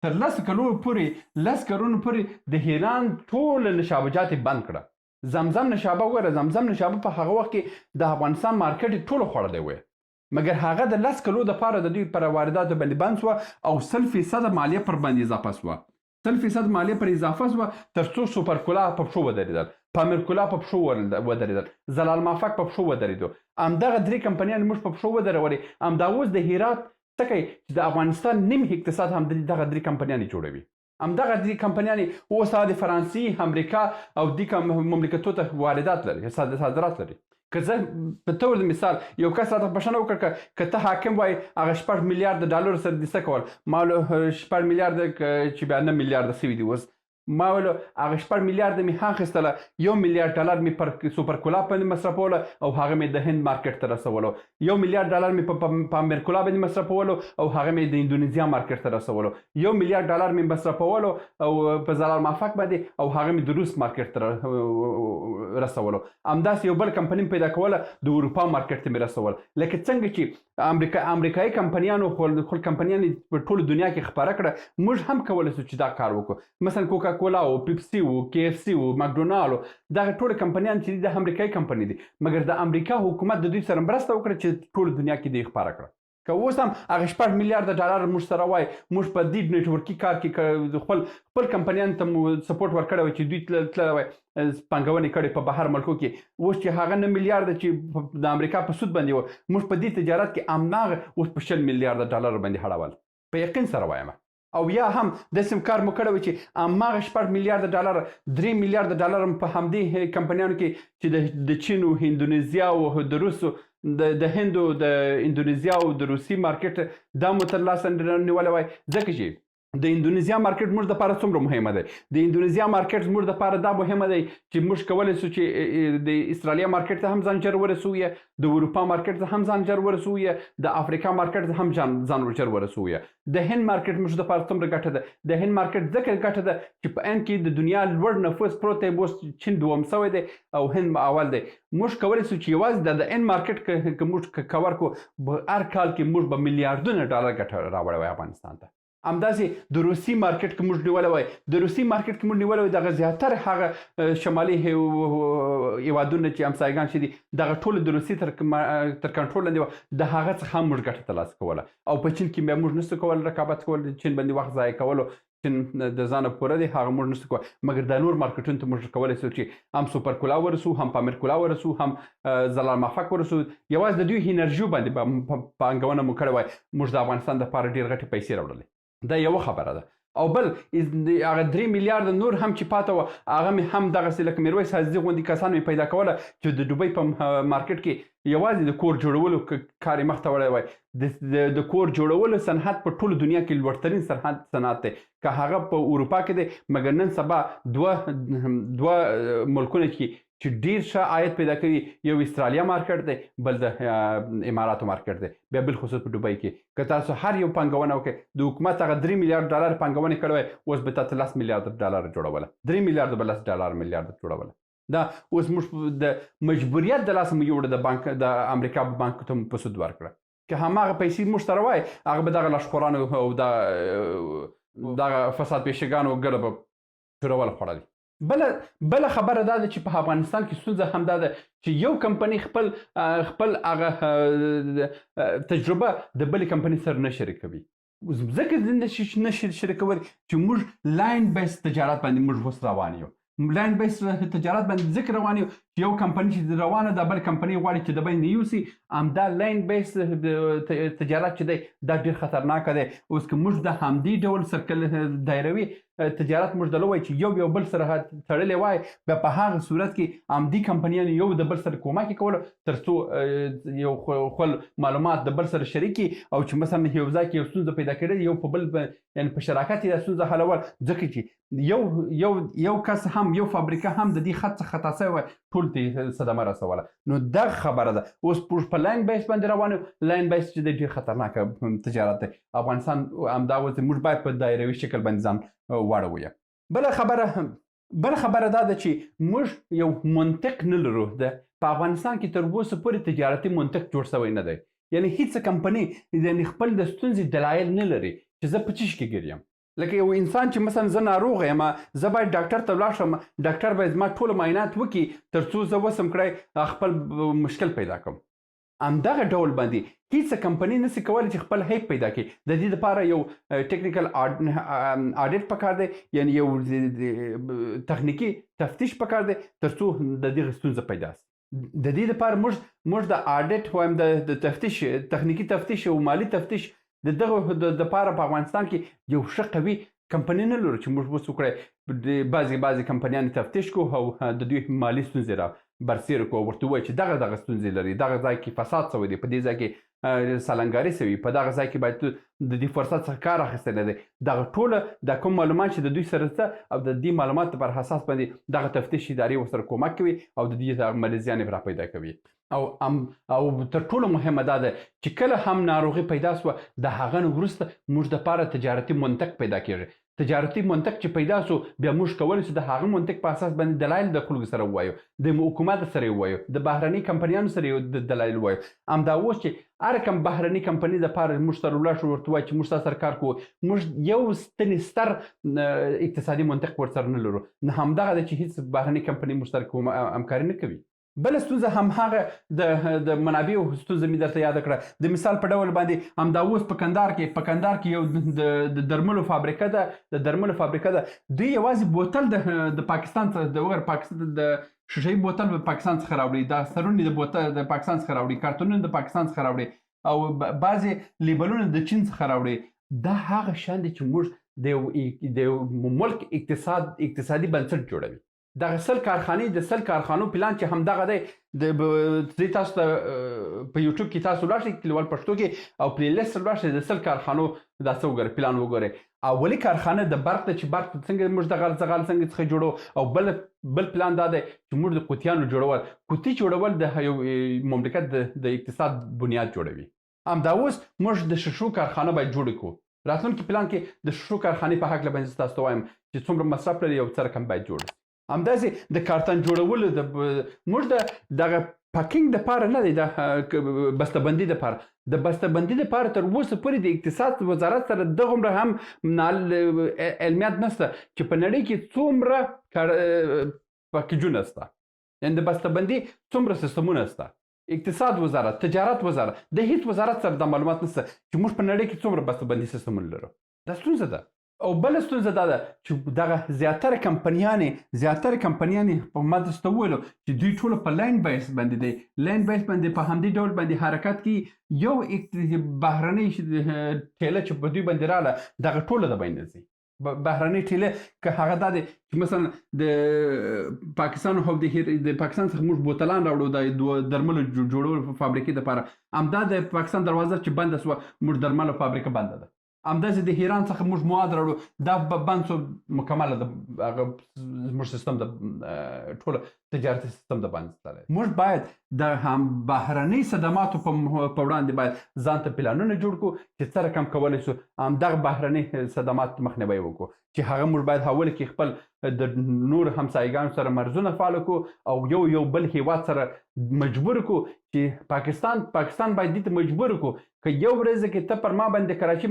[SPEAKER 1] تر 10 کلو پورې 10 کلونو پورې د ایران ټول نشابجات بند کړه زمزم نشابه وګوره زمزم نشابه په هغه وخت کې د افغانستان مارکیټ ټولو خوړلی وی مګر هغه د 10 کلو دپاره د دوی پر وارداتو باندې بند سوه او 100% مالیه پر باندې اضافه سوه 100% مالیه پر اضافه سوه تر څو سوپرکولا په پښو ودرېدل پامیرکولا په پښو ودرېدل زلال مافک په پښو ودرېدو همدغه 3 کمپنیان موږ په پښو ودرولې همدا اوس د هرات څه کوي چې د افغانستان نیم اقتصاد هم دغه 3 کمپنیانې جوړوي همدغه 3 کمپنیانې اوس د فرانسې امریکا او دې مملکتونو ته واردات لري صادرات لري که زه په طور د مثال یو کس راته بښنه وکړه که ته حاکم وای هغه 6 میلیارډ ډالر سره دې څه کول ما ویل 6 میلیارډ چې بیا 9 میلیارډ سوي دي اوس ما ویل هغه 6 میلیارډ مې هاخیستله 1 میلیارډ ډالر مې پر سوپرکولا باندې مصرفوله او هغه مې د هند مارکیټ ته رسولو 1 میلیارډ ډالر مې په پامیرکولا باندې مصرفولو او هغه مې د اندونیزیا مارکیټ ته رسولو 1 میلیارډ ډالر مې مصرفولو او په زلال مافک باندې او هغه مې د روس مارکیټ ته رسولو همداسې یو بل کمپنۍ پیدا کوله د اروپا مارکیټ ته مې رسول لکه څنګه چې امریکایي کمپنیانو خپل کمپنیانې په ټوله دنیا کې خپاره کړه موږ هم کولی شو چې دا کار وکړو مثلا کوکا کولا او پیپسي او کې اف سي او ماکډونالډ دغه ټول کمپنیان چې د امریکایي کمپنی دي مګر د امریکا حکومت د دوی سره مرسته وکړه چې ټول دنیا کې دوی خپاره کړه که اوس هم هغه 6 میلیارډ ډالر موږ سره وای موږ په دې نیټورکي کار کې خپل کمپنیان ته سپورټ ورکړی وای چې دوی تللی وای پانګونې کړې په بهر ملکو کې اوس چې هغه 9 میلیارډ چې د امریکا په سود باندې و موږ په دې تجارت کې هماغه اوس په 60 میلیارډ ډالر باندې هړول په یقین سره وایم او یا هم داسې کار مو کړی چې هماغه 6 میلیارډ ډالر 3 میلیارډ ډالر په همدې کمپنیانو کې چې د چین او اندونیزیا او د روسو د هند او د اندونیزیا او د روسي مارکیټ دا مو ترلاسه نیولی وای ځکه چې د اندونیزیا مارکیټ موږ دپاره څومره مهمه دی د اندونیزیا مارکیټ موږ دپاره دا مهمه دی چې موږ کولی شو چې د استرالیا مارکیټ ته هم ځان ژر ورسوو د اروپا مارکیټ ته هم ځان ژر ورسوو د افریقا مارکیټ ته هم ځان ژر ورسوو د هند مارکیټ موږ دپاره څومره ګټه ده د هند مارکیټ ځکه ګټه ده چې په هند کې د دنیا لوړ نفوس پروت دی اوس چین دوم سوی دی او هند اول دی موږ کولی شو چې یوازې د هند مارکیټ که موږ کور کړو هر کال کې موږ به میلیارډونه ډالر ګټه راوړی وای افغانستان ته همداسې د روسي مارکیټ کې موږ نیولی وای د روسي مارکیټ کې موږ نیولی وای دغه زیاتره هغه شمالي هیوادونه چې همسایګان چې دي دغه ټول د روسي تر کنټرول لاندې وه د هغه څخه هم موږ ګټه ترلاسه کوله او په چین کې بیا موږ نشو کولی رقابت کول چین باندې وخت ضایع کولو چې د ځانه پوره دی هغه موږ نشو کولی، مګر د نور مارکیټونو ته موږ کولی شو چې هم سوپر کولا ورسو، هم پامیر کولا ورسو، هم زلال مافک ورسو. یوازې د دوی انرژیو باندې پانګونه مو کړې وای، موږ د افغانستان دپاره ډېر غټې پیسې راوړلې. دا یوه خبره ده. او بل هغه 3 میلیارډ نور هم چې پاته وه، هغه مې هم دغسې لکه میرویس حاجي غوندې کسان مې پیدا کوله چې د دوبۍ په مارکیټ کې یوازې د کور جوړولو کار یې مخته وړی وای. د کور جوړولو صنعت په ټوله دنیا کې لوړترین صنعت دی، که هغه په اروپا کې دی. مګر نن سبا دوه ملکونه چې ډیر ښه عاید پیدا کوي، یو استرالیا مارکیټ دی، بل د اماراتو مارکیټ دی، بیا بالخصوص په دوبۍ کې. که تاسو هر یو پانګونه وکړئ، د حکومت هغه 3 میلیارډ ډالر پانګونه کړې وای، اوس به تاسو 10 میلیارډ ډالر جوړوله، 3 میلیارډ به 10 میلیارډ جوړوله. دا اوس موږ د مجبوریت د لاسه مو یوړه د بانک د امریکا بانک ته په سود ورکړه. که هماغه پیسې موږ سره وای، هغه به دغه لاشخورانو او دغه فساد پیشګانو ګډه به جوړول خوړلي. بله خبره دا ده چې په افغانستان کې ستونزه همدا ده چې یو کمپنۍ خپل هغه تجربه د بلې کمپنۍ سره نه شریکوي. ځکه نه شریکوي چې موږ لاین بیس تجارت باندې موږ اوس روان یو. لاین بیس تجارت باندې ذکر روان یو چې یو کمپنۍ چې روانه ده، بل کمپنۍ غواړي چې د بل نه یوسي. همدا لاین بیس تجارت چې دی دا ډېر خطرناکه دی. اوس که موږ د همدې ډول سرکل دایروي تجارت موږ دله وای چې یو بل سره تړلی وای، بیا په هغه صورت کې همدې کمپنیانو یو د بل سره کومک یې کوله تر څو یو خپل معلومات د بل سره شریک کړي، او چې مثلا یو ځای کې یو ستونزه پیدا کړې، یو په بل یعنې په شراکت یې دا ستونزه حلول. ځکه چې یو کس هم یو فابریکه هم د دې خط څخه خطا شوی وای، ټول ته صدمه رسوله. نو دغه خبره ده. اوس په لاین بیس باندې روان یو. لاین بیس چې دی ډېر خطرناکه تجارت دی. افغانستان همدا اوس موږ باید په دایروي شکل باندې ځان واړوي. بله خبره دا ده چې موږ یو منطق نه لرو. په افغانستان کې تر اوسه پورې تجارتي منطق جوړ شوی نه دی. یعنې هیڅ کمپنۍ خپل د ستونزې دلایل نه لري چې زه په څه شي کې ګیر یم. لکه یو انسان چې مثلا زه ناروغ یم، زه باید ډاکټر ته ولاړ شم، ډاکټر باید زما ټول معاینات وکړي تر څو زه وسم کړی خپل مشکل پیدا کړم. همدغه ډول باندې هیڅ کمپنۍ نشي کولی چې خپل هیک پیدا کړي. د دې لپاره یو ټیکنیکل آډیټ پکار دی، یعنی یو تخنیکي تفتیش پکار دی تر څو د دې ستونزه پیدا شي. د دې لپاره موږ د آډیټ وایم، د تفتیش، تخنیکي تفتیش او مالی تفتیش، د دغه لپاره په افغانستان کې یو ښه قوي کمپنۍ نه لرو چې موږ اوس وکړی بعضې کمپنیانې تفتیش کو او د دوی مالي ستونزې را برسېره کو، ورته ووایي چې دغه ستونزې لري، دغه ځای کې فساد شوی دی، په دې ځای کې سالنګاري شوي، په دغه ځای کې باید د دې فرصت څخه کار اخیستلی دی. دغه ټوله د کوم معلومات چې د دوی سره شته او د دې معلوماتو پر اساس باندې دغه تفتیش ادارې ورسره کومک کوي او د دې عملي زیان را پیدا کوي. او تر ټولو مهمه دا ده چې کله هم ناروغي پیدا شوه، د هغه نه وروسته موږ دپاره تجارتي منطق پیدا کېږي. تجارتي منطق چې پیدا شو، بیا موږ کولی شو د هغه منطق په اساس باندې دلایل د خلکو سره ووایو، د حکومت سره یې ووایو، د بهرني کمپنیانو سره یې دلایل ووایو. همدا اوس چې هر کوم بهرني کمپنۍ دپاره موږ سره ولاړ شو، ورته ووایو چې موږ تاسو سره کار کوو، موږ یو ستر اقتصادي منطق ورسره نه لرو. نه همدغه ده چې هېڅ بهرني کمپنۍ موږ سره همکاري نه کوي. بله ستونزه همهغه د منابعو ستونزه مې درته یاده کړه. د مثال په ډول باندې همدا اوس په کندهار کې یو د درملو فابریکه ده. دوی یوازې بوتل د پاکستان څخه د شیشه‌ایي بوتل د پاکستان څخه راوړي، دا سرونه د بوتل د پاکستان څخه راوړي، کارتونونه د پاکستان څخه راوړي، او بعضې لیبلونه د چین څخه راوړي. دا هغه شیان دي چې موږ د یو ملک اقتصادي بنسټ جوړوي. دغه 100 کارخانې د 100 کارخانو پلان چې همدغه دی. تاسو ته په یوټیوب کې تاسو ولاړ شئ، کلیوال پښتو کې، او پلی لیست ولاړ شئ، د 100 کارخانو دا څه وګورئ، پلان وګورئ. اولي کارخانه د برق ده چې برق څنګه موږ د زغال څنګه څخه جوړو، او بل پلان دا دی چې موږ د قوتیانو جوړول، قوتي جوړول د یو مملکت د اقتصاد بنیاد جوړوي. همدا اوس موږ د شیشو کارخانه باید جوړه کړو. راتلونکي پلان کې د شیشو کارخانې په هکله باندې تاسو ته وایم چې څومره مصرف لري او څه رقم باید جوړ. همداسې د کارتن جوړولو موږ دغه پاکینګ دپاره نه دی، د بسته‌بندي دپاره. د بسته‌بندي دپاره تر اوسه پورې د اقتصاد وزارت سره دغومره هم علمیت نشته چې په نړۍ کې څومره پاکیجونه شته، یعنې د بسته‌بندي څومره سیستمونه شته. اقتصاد وزارت، تجارت وزارت، د هیڅ وزارت سره دا معلومات نشته چې موږ په نړۍ کې څومره بسته‌بندي سیستمونه لرو. دا ستونزه ده. او بل ستونزه دا ده چې دغه زیاتره کمپنیانې په ما درته وویلو چې دوی ټول په لاین بیس باندې دی په همدې ډول باندې حرکت کوي. یو بهرنۍ ټیله چې په دوی باندې راغله دغه ټوله د بین ځي. بهرنۍ ټیله که هغه دا دی چې مثلا د پاکستان او د پاکستان څخه موږ بوتلان راوړو د درملو جوړولو فابریکې دپاره، همدا د پاکستان دروازه چې بنده سوه موږ درملو فابریکه بنده ده. همداسې د ایران څخه موږ مواد راوړو دا بند شو مکمله د هغه زموږ سیستم د ټوله تجارتي سیستم د بند تللی. موږ باید د هم بهرنۍ صدماتو په وړاندې باید ځان ته پلانونه جوړ کړو چې څه رقم کولی شو همدغه بهرنۍ صدمات مخنیوی وکړو، چې هغه موږ باید اول کې خپل د نور همسایګانو سره مرزونه فعال کړو او یو بل هیواد سره مجبور کړو چې پاکستان باید دې ته مجبور کړو که یو ورځ کې ته پر ما باندې کراچي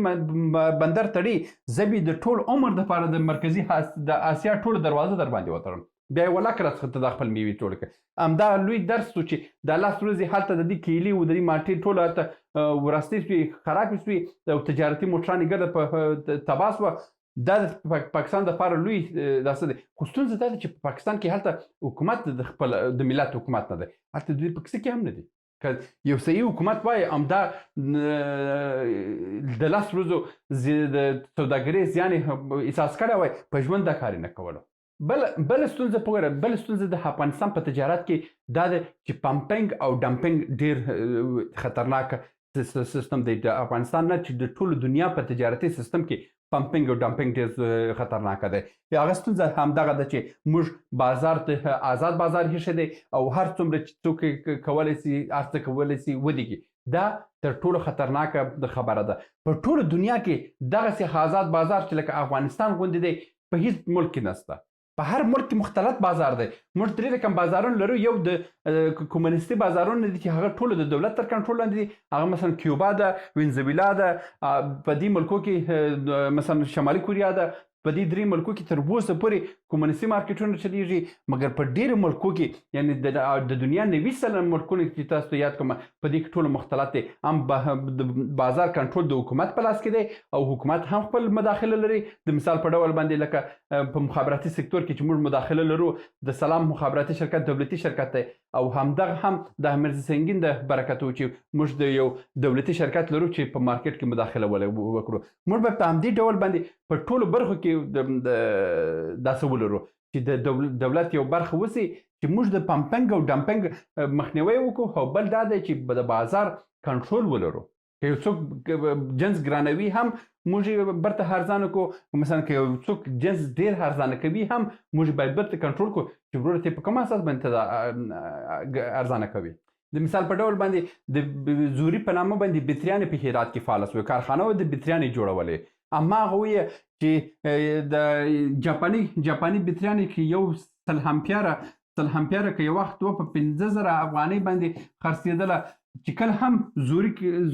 [SPEAKER 1] بندر تړي، زه به د ټول عمر دپاره د مرکزي د اسیا ټوله دروازه در باندې وتړم، بیا یې ولاکه راڅخه ته دا خپل میوې ټولې کړه. همدا لوی درس و چې دا لاس ورځې هلته د دې کیلې و د دې مالټې ټوله هلته ورستې سوې خرابې سوې او تجارتي موټرانې ګرده په تباه سوه. دا د پاکستان دپاره لوی داسې دی. خو ستونزه دا ده چې په پاکستان کې هلته حکومت د خپل د ملت حکومت نه دی، هلته دوی په کیسه کې هم نه دی. که یو صحیح حکومت وای همدا د لاس ورځو د سوداګرۍ زیان احساس کړی وای په ژوند دا کار یې نه کولو. بل ستونزه د افغانستان په تجارت کې دا ده چې پمپنګ او ډمپنګ ډیر خطرناک سیستم دی د افغانستان نه، چې د ټولو دنیا په تجارتي سیستم کې پمپنګ او ډمپنګ ډیر خطرناک دی. هغه ستونزه همدغه ده چې موږ بازار ته آزاد بازار ایښی دی او هر څومره چې څوک کولی شي هر څه کولی شي ودیږي. دا تر ټولو خطرناکه خبره ده. په ټولو دنیا کې دغسې آزاد بازار چې لکه افغانستان غوندې دی په هیڅ ملک کې نشته. په هر ملک کې مختلف بازار دی. موږ درې رقم بازارونه لرو. یو د کمونیستي بازارونه دي چې هغه ټول د دولت تر کنټرول لاندې دي. هغه مثلا کیوبا ده، وینزویلا ده، په دې ملکو کې مثلا شمالي کوریا ده. په دې درې ملکو کې تر اوسه پورې کمونیستي مارکیټونه چلیږي، مګر په ډېرو ملکو کې یعنې د دنیا 90 سلنه ملکونه چې تاسو ته یاد کوم په دې کې ټولو مختلط دی. هم د بازار کنټرول د حکومت په لاس کې دی او حکومت هم خپل مداخله لري. د مثال په ډول باندې لکه په مخابراتي سکتور کې چې موږ مداخله لرو، د سلام مخابراتي شرکت دولتي شرکت دی او همدغه هم د احمد سنگین د برکت و چې موږ د یو دولتي شرکت لرو چې په مارکیټ کې مداخله وکړو. موږ به په همدې ډول باندې په ټولو برخو کې داسې ولرو چې د دولت یو برخه وسي چې موږ د پمپنګ او ډمپنګ مخنیوی وکړو او بل دا دی چې د بازار کنټرول ولرو. که یو څوک جنس ګرانوي هم موږ برته ارزانه کړو، مثلا که یو څوک جنس ډېر ارزانه کوي هم موږ باید برته کنټرول کړو چې وروره ته په کوم اساس باندې ارزانه کوي. د مثال په ډول باندې د زوري په نامه باندې بطریانې په هرات کې فعاله شوې کارخانه و د بطریانې جوړولې. اما هغه وایي چې د جاپاني بطریانې کې یو سل همپیره که یو وخت و په 15,000 افغانۍ باندې خرڅېدله، چې کله هم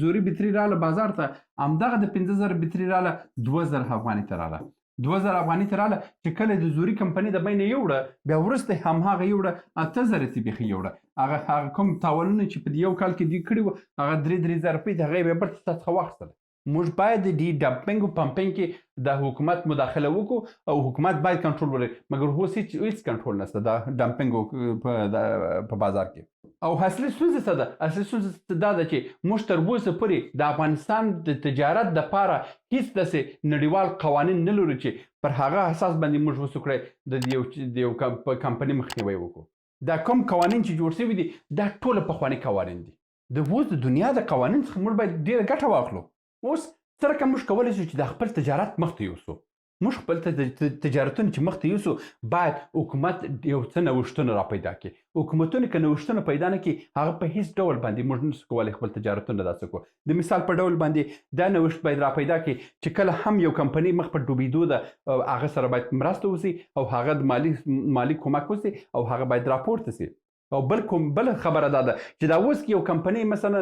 [SPEAKER 1] زوري بطري راله بازار ته، همدغه د 15,000 بطري راله 2,000 افغانۍ ته راله. 2,000 افغانۍ ته راله چې کله د زوري کمپنۍ د بینه یوړه، بیا وروسته همهغه یوړه 8,000 ته بیخي یوړه. هغه کوم تاوانونه چې په یو کال کې دوی کړي وو هغه 3,000 روپۍ د هغه یې بیا بیرته تا څخه واخیستله. موږ باید د ډمپنګ او پمپنګ کې د حکومت مداخله وکړو او حکومت باید کنټرول ولري، مګر اوس هیڅ کنټرول نشته د ډمپنګ په بازار کې. او اصلي ستونزه څه ده؟ اصلي ستونزه دا ده چې موږ تر اوسه پورې د افغانستان د تجارت دپاره هیڅ داسې نړیوال قوانین نه لرو چې پر هغه اساس باندې موږ وسو کړی د یو کمپنۍ مخنیوی وکړو. دا کوم قوانین چې جوړ شوي دي دا ټوله پخواني قوانین دي. د اوس د دنیا د قوانین څخه موږ باید ډېره ګټه واخلو. اوس څه رقم موږ کولی شو چې د خپل تجارت مخته یوسو. موږ خپل تجارتونه چې مخته یوسو باید حکومت یو څه نوښتونه را پیدا کړي. حکومتونه که نوښتونه پیدا نه کړي هغه په هیڅ ډول باندې موږ نشو کولی خپل تجارتونه داسې کړو. د مثال په ډول باندې دا نوښت باید را پیدا کړي چې کله هم یو کمپنۍ مخ په ډوبېدو ده هغه سره باید مرسته وشي او هغه د مالي کومک وشي او هغه باید راپورته شي. او بل خبره دا ده چې دا اوس یو کمپنۍ مثلا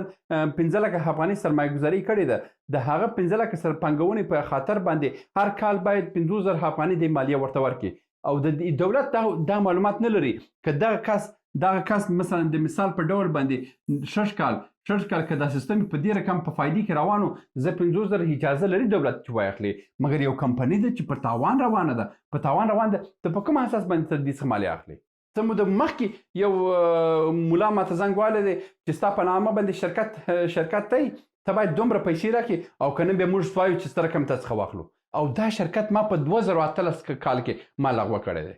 [SPEAKER 1] 15 لکه افغانۍ سرمایه گذاري کړې ده، د هغه 15 لکه پانګونې په خاطر باندې هر کال باید 50,000 افغانۍ د مالیه ورته ورکړي او د دولت دا معلومات نه لري که دغه کس مثلا د مثال په ډول باندې 6 کال شل کال که دا سیستم په دې رقم په فایدې کې روانو زه 50,000 اجازه لري دولت چې واخلي مګر یو کمپنی ده چې په تاوان روانه ده په تاوان روان ده ته په کوم اساس باندې ته دې څخه مالیه اخلي څه موده مخکې یو ملا ماته زنګ والی دی چې ستا په نامه باندې شرکت دی ته باید دومره پیسې راکړي او که نه بیا موږ وایو چې څه رقم ته څخه واخلو او دا شرکت ما په 2018 کال کې ما لغوه کړی دی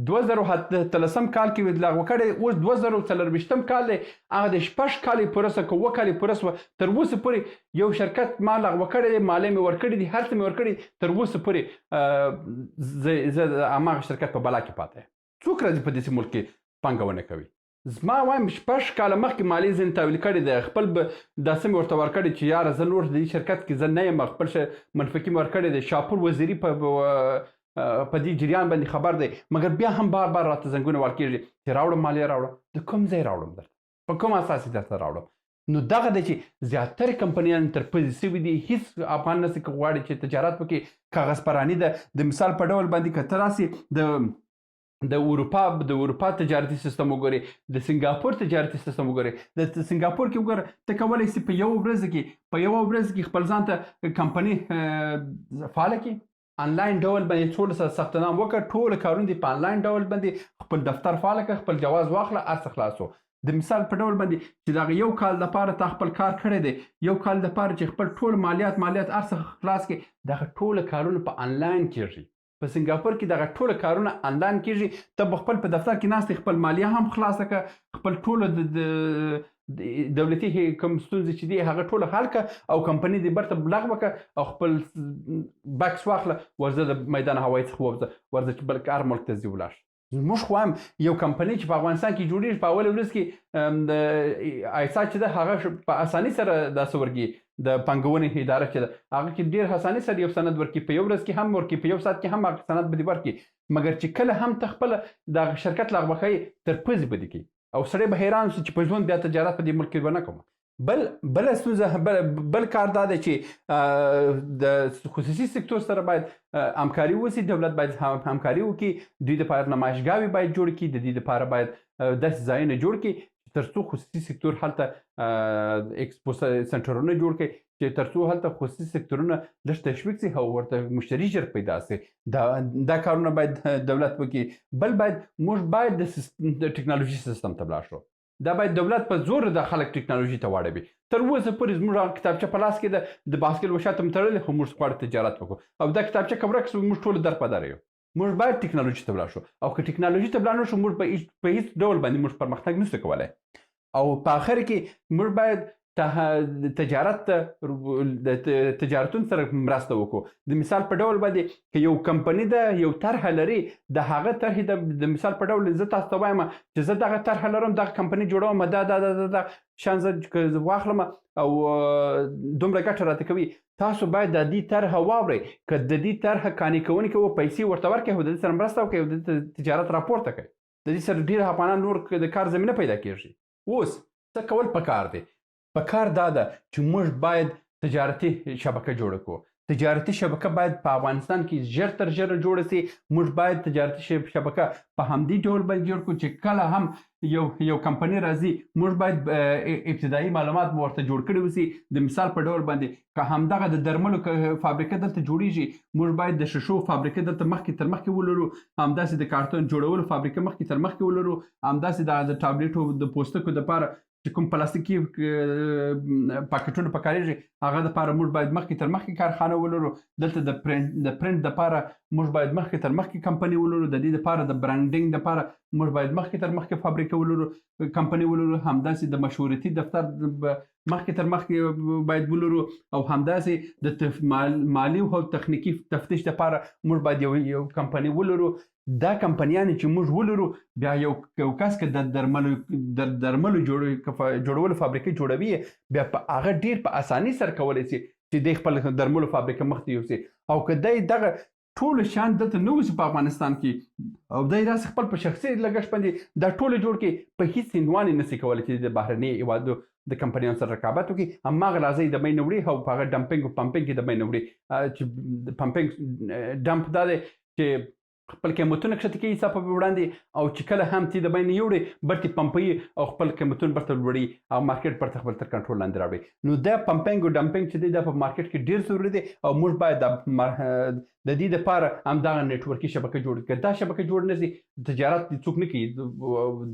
[SPEAKER 1] 2013 کال کې لغوه کړی اوس 2024 کال دی هغه د 6 کالې پوره سه که 7 کالې پوره سوه تر اوسه پورې یو شرکت ما لغوه کړی دی مالیه مې ورکړي دي هر څه مې ورکړي تر اوسه پورې زه د هماغه شرکت په بلا کې پاته یم څوک راځي په داسې ملک کې پانګونه کوي زما وایم 6 کاله مخکې مالیې ځینې تحویل کړې ده خپل به داسې مې ورته ورکړې چې یاره زه نور د دې شرکت کې زه نه یم خپل منفقي مې ورکړې دی شاپور وزیري په دې جریان باندې خبر دی مګر بیا هم بار بار راته زنګونه ورکېږي چې راوړم مالیه راوړم د کوم ځای راوړم درته په کوم اساس یې درته راوړم نو دغه دی چې زیاتره کمپنیان تر پزې سوي دي هیڅ افغان نسي که غواړي چې تجارت وکړي کاغذ پراني ده د مثال په ډول باندې که ته راسې د اروپا تجارتي سیستم وګورئ د سنګاپور تجارتي سیستم وګورئ د سنګاپور کې وګوره ته کولی شي په یوه ورځ کې خپل ځان ته کمپني فعاله کړي آنلاین ډول باندې ټول ثبت نام وکړه ټول کارونه دي په آنلاین ډول باندې خپل دفتر فعاله کړه خپل جواز واخله هر څه خلاصو د مثال په ډول باندې چې دغه یو کال دپاره تا خپل کار کړی دی یو کال دپاره چې خپل ټول مالیات هر څه خلاص کړي دغه ټول کارونه په آنلاین کېږي په سنګاپور کې دغه ټول کارونه آنلاین کېږي ته به خپل په دفتر کې ناست خپل مالیه هم خلاصه کړه خپل ټول د دولتي کوم ستونزې چې دي هغه ټول حل کړه او کمپنۍ دې برته لغوه کړه او خپل بکس واخله ورځه د میدان هوایي څخه ووځه ورځه چې بل هر ملک ته ځي ولاړ موږ خو هم یو کمپنۍ چې په افغانستان کې جوړېږي په اوله ورځ کې د ایسا چې ده هغه په اساني سره داسې ورګي د پانګونې اداره چې ده هغه کې ډېر اساني سره یو سند ورکړي په یو ورځ کې هم ورکړي په یو ساعت کې هم هغه سند به دې ورکړي مګر چې کله هم ته خپله دغه شرکت لغوه کوي تر پزې به دې کوي او سړی به حیران شي چې په ژوند بیا تجارت په دې ملک کې به نه کوم بل ستونزه بل کار دا دی چې د خصوصي سکتور سره باید همکاري وشي دولت باید همکاري وکړي دوی دپاره نمایشګاوې باید جوړ کړي د دې دپاره باید داسې ځایونه جوړ کړي تر څو خصوصي سکتور هلته ایکسپو سنټرونه جوړ کړي چې تر څو هلته خصوصي سکتورونه لږ تشویق شي او ورته مشتري ژر پیدا شي دا کارونه باید دولت وکړي بل باید موږ باید د ټکنالوژي سیستم ته ولاړ شو دا باید دولت په زور د خلک ټکنالوژي ته واړوي تر اوسه پورې زموږ کتابچه په لاس کې د باسکل وشاتم تړلې خو موږ غواړو تجارت وکړو او دا کتابچه که ورک شو موږ ټول در په در یو موږ باید ټکنالوژي ته ولاړ شو او که ټکنالوژي ته ولاړ نه شو موږ په هیڅ ډول باندې موږ پرمختګ نشو کولی او په آخر کې موږ باید تجارتونو سره مرسته وکړو د مثال په ډول باندې که یو کمپنۍ ده یو طرحه لري د هغه طرحې د مثال په ډول زه تاسو ته وایم چې زه دغه طرحه لرم دغه کمپنۍ جوړوم دا شان زه واخلم او دومره ګټه راته کوي تاسو باید د دې طرحه واورئ که د دې طرحه قانع کوونکي پیسې ورته ورکړئ او د دې سره مرسته وکړئ او د تجارت راپورته کړئ د دې سره ډېر افغانان نور د کار زمینه پیدا کېږي اوس څه کول پکار دی پکار دا ده چې موږ باید تجارتي شبکه جوړه کړو تجارتي شبکه باید په افغانستان کې ژر تر ژره جوړه شي موږ باید تجارتي شبکه په همدې ډول باندې جوړ کړو چې کله هم یو کمپنۍ راځي موږ باید ابتدایي معلومات ورته جوړ کړي وسي د مثال په ډول باندې که همدغه د درملو فابریکه دلته جوړیږي موږ باید د شیشو فابریکه دلته مخکې تر مخکې ولرو همداسې د کارتون جوړولو فابریکه مخکې تر مخکې ولرو همداسې د ټابلیټو د پوستکو دپاره چې کوم پلاستیکي پاکټونه پکارېږي هغه دپاره موږ باید مخکې تر مخکې کارخانه ولرو دلته د پرنټ دپاره موږ باید مخکې تر مخکې کمپنۍ ولرو د دې دپاره د برانډینګ دپاره موږ باید مخکې تر مخکې فابریکه ولرو کمپنۍ ولرو همداسې د مشورتي دفتر مخکې تر مخکې باید ولرو او همداسې د مالي او تخنیکي تفتیش دپاره موږ باید یو کمپنۍ ولرو دا کمپنیانې چې موږ ولرو بیا یو کس که د درملو جوړولو فابریکې جوړوي بیا په هغه ډېر په اسانۍ سره کولی شي چې دی خپل درملو فابریکه مخته یوسي او که دی دغه ټول شیان دلته نه اوسي په افغانستان کې او دی داسې خپل په شخصي لګښت باندې دا ټوله جوړ کړي په هېڅ هندوانې نسي کولی چې د بهرني هېوادو د کمپنیانو سره رقابت وکړي هماغه راځي د منځه وړي او په هغه ډمپینګ او پمپینګ کې د منځه وړي چې پمپینګ ډمپ دا دی چې خپل قیمتونه کښته کوي څه په وړاندې او چې کله هم تی د بین یوړي برته پمپي او خپل قیمتونه برته لوړي او مارکیټ برته خپل تر کنټرول لاندې راوړي نو د پمپینګ او ډمپینګ چې دی د په مارکیټ کې ډیر ضروري دی او موږ باید د دې لپاره همدغه نتورکي شبکه جوړ کړو دا شبکه جوړ نه سي تجارت څوک نه کوي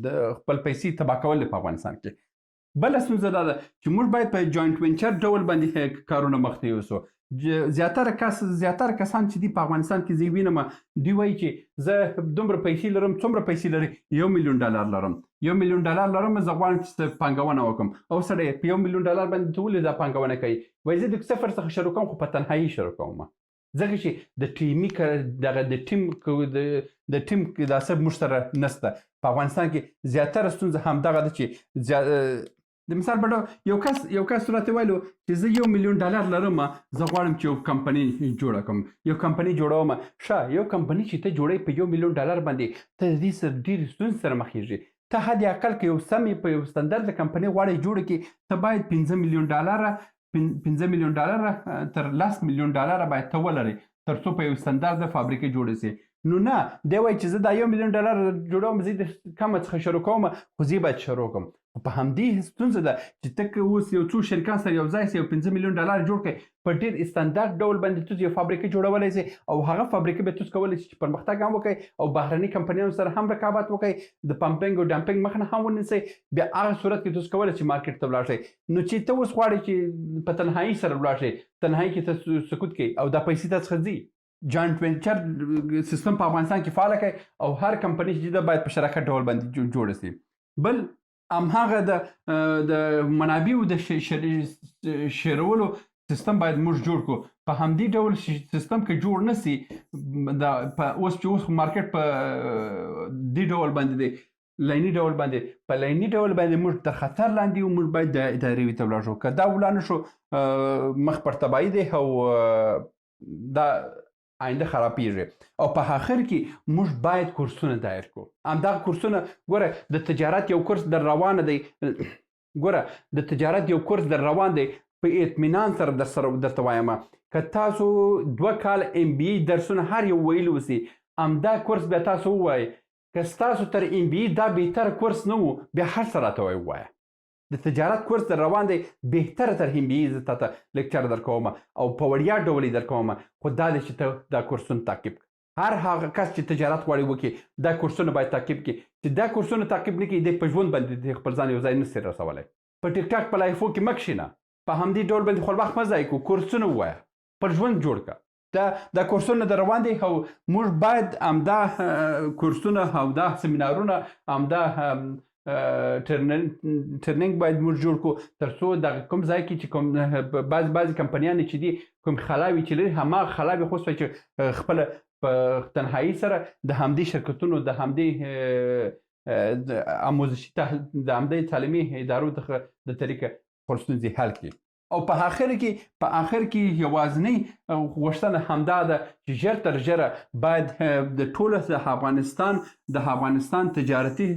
[SPEAKER 1] د خپل پیسې تباه کول په افغانستان کې بل ستونزه دا ده چې موږ باید په جوائنټ وینچر ډول باندې کارونه مخ ته یوسو زیاتره کسان چې دی په افغانستان کې زه وینم دوی وایي چې زه دومره پیسې لرم څومره پیسې لري $1 ملیون لرم $1 ملیون لرم زه غواړم چې پانګونه وکړم او سړی په $1 ملیون باندې ته ولې دا پانګونه کوي وایي زه د صفر څخه شروع کوم خو په تنهایي شروع کوم ځکه چې د ټیمي دغه د ټیم دا څه موږ سره نشته په افغانستان کې زیاتره ستونزه همدغه ده چې د مثال په ډول یو کس راته ویلو چې زه $1 ملیون لرم زه غواړم چې یو کمپنۍ جوړه کړم یو کمپنۍ جوړوم ښه یو کمپنۍ چې ته جوړوې په $1 ملیون باندې ته د دې سره ډېرې ستونزې سره مخ کېږي ته حد اقل که یو سمې په یو ستندرد کمپنۍ غواړې جوړه کړې ته باید $5 ملیون تر $10 ملیون باید ته ولرې تر څو په یو ستندرد فابریکه جوړه سي نو نه دی وایي چې زه دا $1 ملیون جوړوم زه د کمه څخه شروع کوم خو زه باید شروع کوم په همدې ستونزه ده چې ته اوس یو څو شرکان سره یو ځای سي یو $5 ملیون جوړ کړې په ډېر استاندارد ډول باندې تاسو یو فابریکه جوړولی سي او هغه فابریکه به تاسو کولی شئ چې پرمختګ هم وکړئ او بهرني کمپنیانو سره هم رقابت وکړئ د پمپینګ او ډمپینګ مخه هم ونیسئ بیا هغه صورت کې تاسو کولی شئ مارکیټ ته ولاړ شئ نو چې ته اوس غواړې چې په تنهایي سره ولاړ شئ تنهایي کې ته سکوت کوي او دا پیسې تا څخه ځي جوائنټ وینچر سیستم په افغانستان کې فعال کړئ او هر کمپنۍ چې ده باید په شراکت ډول باندې جوړه سي بل هماغه د منابعو د شیرولو سیستم باید موږ جوړ کړو په همدې ډول سیستم کې جوړ نه سي اوس چې مارکیټ په دې ډول باندې دی لایني ډول باندې په لایني ډول باندې موږ تر خطر لاندې یو موږ باید د ادارې ته ولاړ شو که دا ولاړ نه شو مخ پر تباهي دی او دا آینده خرابېږي او په آخر کې موږ باید کورسونه دایر کړو همدغه کورسونه ګوره د تجارت یو کورس در روانه دی ګوره د تجارت یو کورس در روان دی په اطمینان سره درته وایم که تاسو 2 کال MBA درسونه هر یو ویلو سي همدا کورس بیا تاسو ووایئ که ستاسو تر MBA دا بهتره کورس نه و بیا هر څه راته ووایه د تجارت کورس در روان دی بهتره تر MBA زه تاته لیکچر درکوم او په وړیا ډول یې درکوم خو دا دی چې ته دا کورسونه تعقیب کړه هر هغه کس چې تجارت غواړي وکړي دا کورسونه باید تعقیب کړي چې دا کورسونه تعقیب نه کړي دی په ژوند باندې خپل ځان یو ځای نشي رسولی په ټیک ټاک په لایفو کې مه کښېنه په همدې ډول باندې خپل وخت مه ضایع کړو کورسونه ووایه پر ژوند جوړ کړه دا کورسونه در روان دي او موږ باید همدا کورسونه او دا سیمینارونه همدا ټرنینګ باید موږ جوړ کړو تر څو د کوم ځای کې چې کوم بعضې کمپنیانې چې دي کوم خلاوې چې لري هماغه خلاوې خو چې خپله په تنهایي سره د همدې شرکتونو د همدې آموزشي د همدې تعلیمي ادارو د طریقه خپل ستونزې حل کړي او په آخر کې یوازینۍ غوښتنه همدا ده چې ژر تر ژره باید د ټوله د افغانستان تجارتي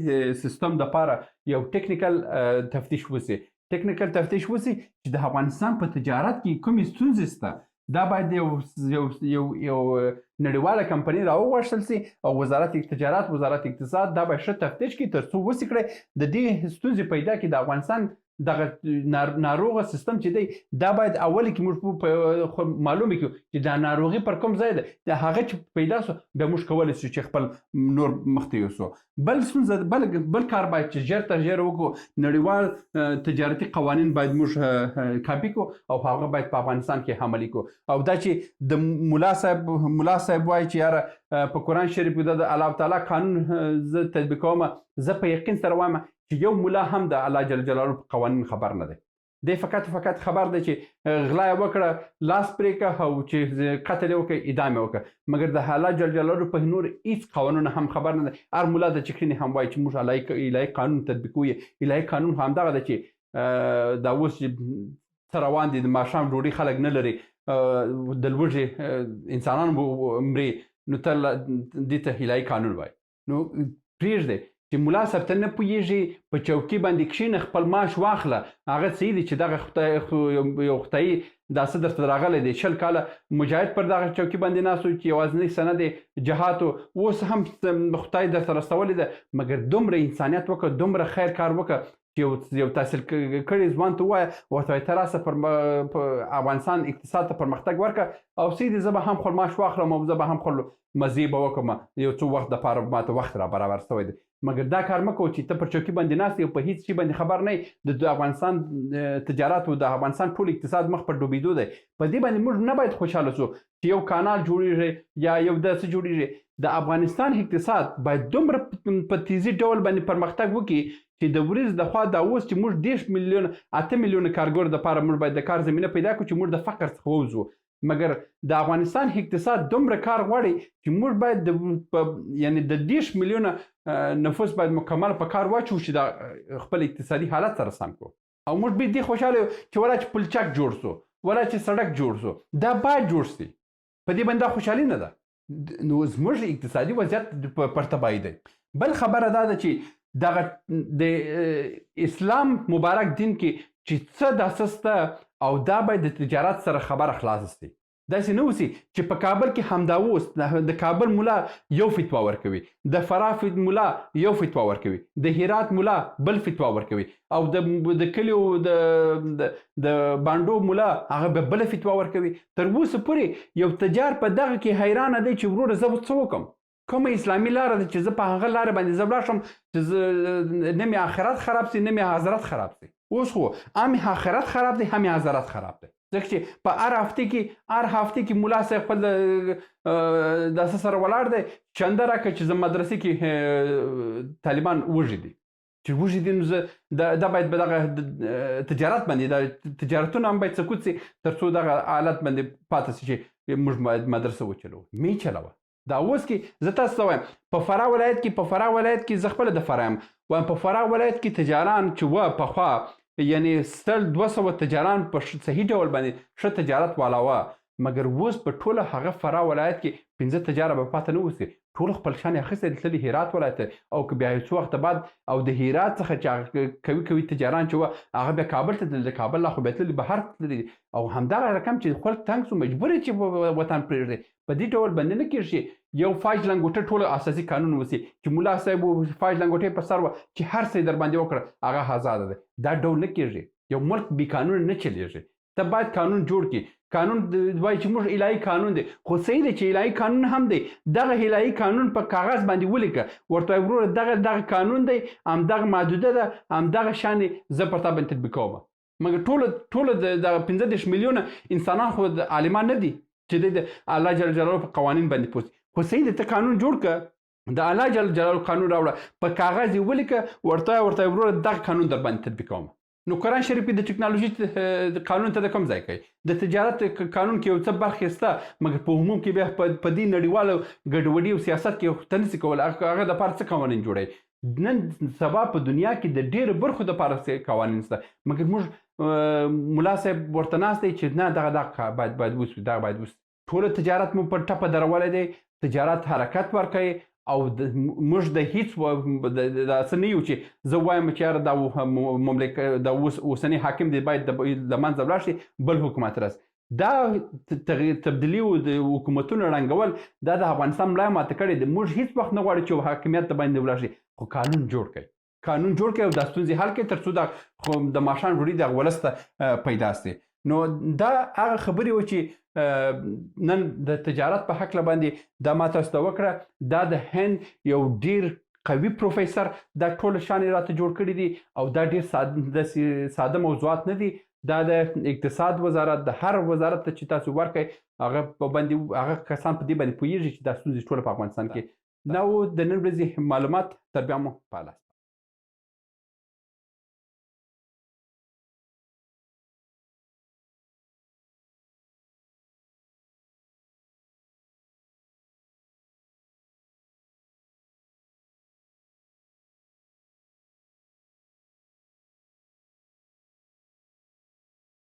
[SPEAKER 1] سیستم دپاره یو ټکنیکل تفتیش وسي چې د افغانستان په تجارت کې کومې ستونزې شته دا باید یو نړیواله کمپنۍ راوغوښتل سي او وزارت تجارت وزارت اقتصاد دا باید ښه تفتیش کړي تر څو وڅې کړي د دې ستونزې پیدا کړي د افغانستان دغه ناروغه سیستم چې دی دا باید اول کې موږ معلومه کړو چې دا ناروغي پر کوم ځای ده د هغه چې پیدا سو بیا موږ کولی شو چې خپل نور مخته یوسو بل کار باید چې ژر تر ژره وکړو نړیوال تجارتي قوانین باید موږ کاپي کړو او هغه باید په افغانستان کې عملي کړو او دا چې د ملا صاحب وایي چې یاره په قرآن شریف کې د الله تعالی قانون زه تطبیقوم زه په یقین سره وایم چې یو ملا هم د الله جل جلاله په قوانین خبر نه دی دی فقط خبر دی چې غلا یې وکړه لاس پرې کړه او چې قتل یې وکړه اعدام یې وکړه مګر د الله جل جلاله په نور هیڅ قانون هم خبر نه دی هر ملا د چکرینې هم وایي چې موږ الهي قانون تطبیقوي الهي قانون همدغه دی چې دا اوس څه روان دي د ماښام ډوډۍ خلک نه لري د لوږې انسانان مري نو ته دې ته الهي قانون وایي نو پرېږدئ چې ملا صاحب ته نه پوهېږي په چوکۍ باندې کښېنه خپل معاش واخله هغه څه دي چې دغه یو خدایي دا څه درته راغلی دی 20 کاله مجاهد پر دغه چوکۍ باندې ناست و چې یوازینی سند جهاد اوس هم خدای درته رسولی ده مګر دومره انسانیت وکړه دومره خیر کار وکړه چې یو تحصیل کړی ځوان ته ووایه ورته وایي ته راسه په افغانستان اقتصاد ته پرمختګ ورکړه او څه دي زه به هم خپل معاش واخلم او زه به هم خپل مزې به وکړم یو څو وخت دپاره ماته وخت را برابر شوی دی مګر دا کار مه کوه چې ته پر چوکۍ باندې ناست یې په هېڅ شي باندې خبر نه یې د افغانستان تجارت او د افغانستان ټول اقتصاد مخ پر ډوبېدو دی په دې باندې موږ نه باید خوشحاله شو چې یو کانال جوړېږي یا یو داسې جوړېږي د افغانستان اقتصاد باید دومره په تیزي ډول باندې پرمختګ وکړي چې د ورځ د خوا دا اوس چې موږ 10 میلیون 8 میلیونه کارګر دپاره موږ باید د کار زمینه پیدا کړو چې موږ د فقر څخه ووځو مګر د افغانستان اقتصاد دومره کار غواړي چې موږ باید یعنی د 10 میلیونه نفوس باید مکمل په کار واچو چې د خپل اقتصادي حالت سره سم کړو او موږ به دې خوشاله یو چې ولا چې پلچک جوړ سو ولا چې سړک جوړ سو دا باید جوړ سي په دې باندې خوشحالي نه ده نو زموږ اقتصادي وضعیت پرتبای دی بل خبره دا ده چې دغه د اسلام مبارک دین کې چې څه داسسته او دا باید د تجارت سره خبره خلاص سي داسې نه اوسي چې په کابل کې همدا اوس د کابل مولا یو فتوا ورکوي د فراه مولا یو فتوا ورکوي د هرات مولا بل فتوا ورکوي او د کلیو د بانډو مولا هغه به بل فتوا ورکوي تر اوسه پورې یو تجار په دغه کې حیرانه دی چې وروره زه څه وکړم کومه اسلامي لاره ده چې زه په هغه لاره باندې زه ولاړ شم چې نه مې آخرت خراب سي نه مې حضرت خراب سي اوس خو هم آخرت خراب دی هم حضرت خراب دی ځکه چې په هر هفته کې مولا صاحب خپل داسې سره ولاړ دی چنده راکړه چې زه مدرسې کې طالبان وږي دي چې وږي دي نو زه دا باید په دغه تجارت باندې دا تجارتونه هم باید سکوت سي تر څو دغه حالت باندې پاتې سي چې موږ باید مدرسه وچلو مې چلوه دا اوس کې زه تاسو ته وایم په فراه ولایت کې زه خپله د فراه یم وایم په فراه ولایت کې تجاران چې وه پخوا یعنی 100-200 تجاران په صحیح ډول باندې ښه تجارت والا وه مګر اوس په ټوله هغه فراه ولایت کې 15 تجاره به پاته نه اوسي ټول خپل شان اخیستی دي تللي هرات ولایت او که بیا یو څه وخته بعد او د هرات څخه چې کوي تجاران چې وه هغه بیا کابل ته تللي د کابل لا خو بیا تللي بهر تللي او همدغه رقم چې خلک تنګ سو مجبور چې وطن پرېږدي په دې ډول باندې نه کېږي یو فاج لنګوټه ټول اساسي قانون وسي چې ملا صاحب فاج لنګوټې په سر وه چې هر څه در باندې وکړه هغه آزاده ده دا ډول نه کېږي یو ملک بې قانون نه چلیږي ته باید قانون جوړ کړي قانون وایي چې موږ الهي قانون دی خو صحیح دی چې الهي قانون هم دی دغه الهي قانون په کاغذ باندې ولیکه ورته وایي وروره دغه قانون دی همدغه محدوده ده همدغه شان زه پر تا باندې تطبیقوم مګر ټوله دغه 15 میلیونه انسانان خو عالمان نه دي چې د الله جل جلاله په قوانین باندې پوه خو صحیح دی ته قانون جوړ کړه د الله جل جلاله قانون راوړه په کاغذ یې ولیکه ورته وروره دغه قانون در باندې تطبیقوم نو قرآن شریف د ټکنالوژي قانون ته د کوم ځای کوي د تجارت قانون کې یو څه برخې شته مګر په عموم کې بیا په دې نړیوالو ګډوډي او سیاست کې ته نسي کولی هغه دپاره څه قوانین جوړوي نن سبا په دنیا کې د ډېرو برخو دپاره قوانین شته مګر موږ ملا صاحب ورته ناست دی چې نه دغه باید وسي دغه باید وسي ټوله تجارت مو پر ټپه درولی دی تجارت حرکت ورکوي او موږ د هیڅ داسې نه یو چې زه وایم چې یاره دا مملکت د اوسني حاکم دی باید د منځه ولاړ شي بل حکومت راس دا تبدیلي او د حکومتونو ړنګول دا د افغانستان ملا ماته کړې دی موږ هیڅ وخت نه غواړو چې حاکمیت ته باندې ولاړ شي خو قانون جوړ کړئ او دا ستونزې حل کړئ تر څو د ماښام ډوډۍ د ولس ته پیدا سي نو دا هغه خبرې و چې نن د تجارت په هکله باندې دا ما تاسو ته وکړه دا د هند یو ډیر قوي پروفیسر دا ټول شان راته جوړ کړي دي او دا ډیر ساده موضوعات نه دي دا د اقتصاد وزارت د هر وزارت ته چې تاسو ورکړئ هغه په باندې هغه کسان په دې باندې پوهیږي چې دا ستونزې ټوله په افغانستان کې نو د نن ورځې معلومات تر بیا مو په لاس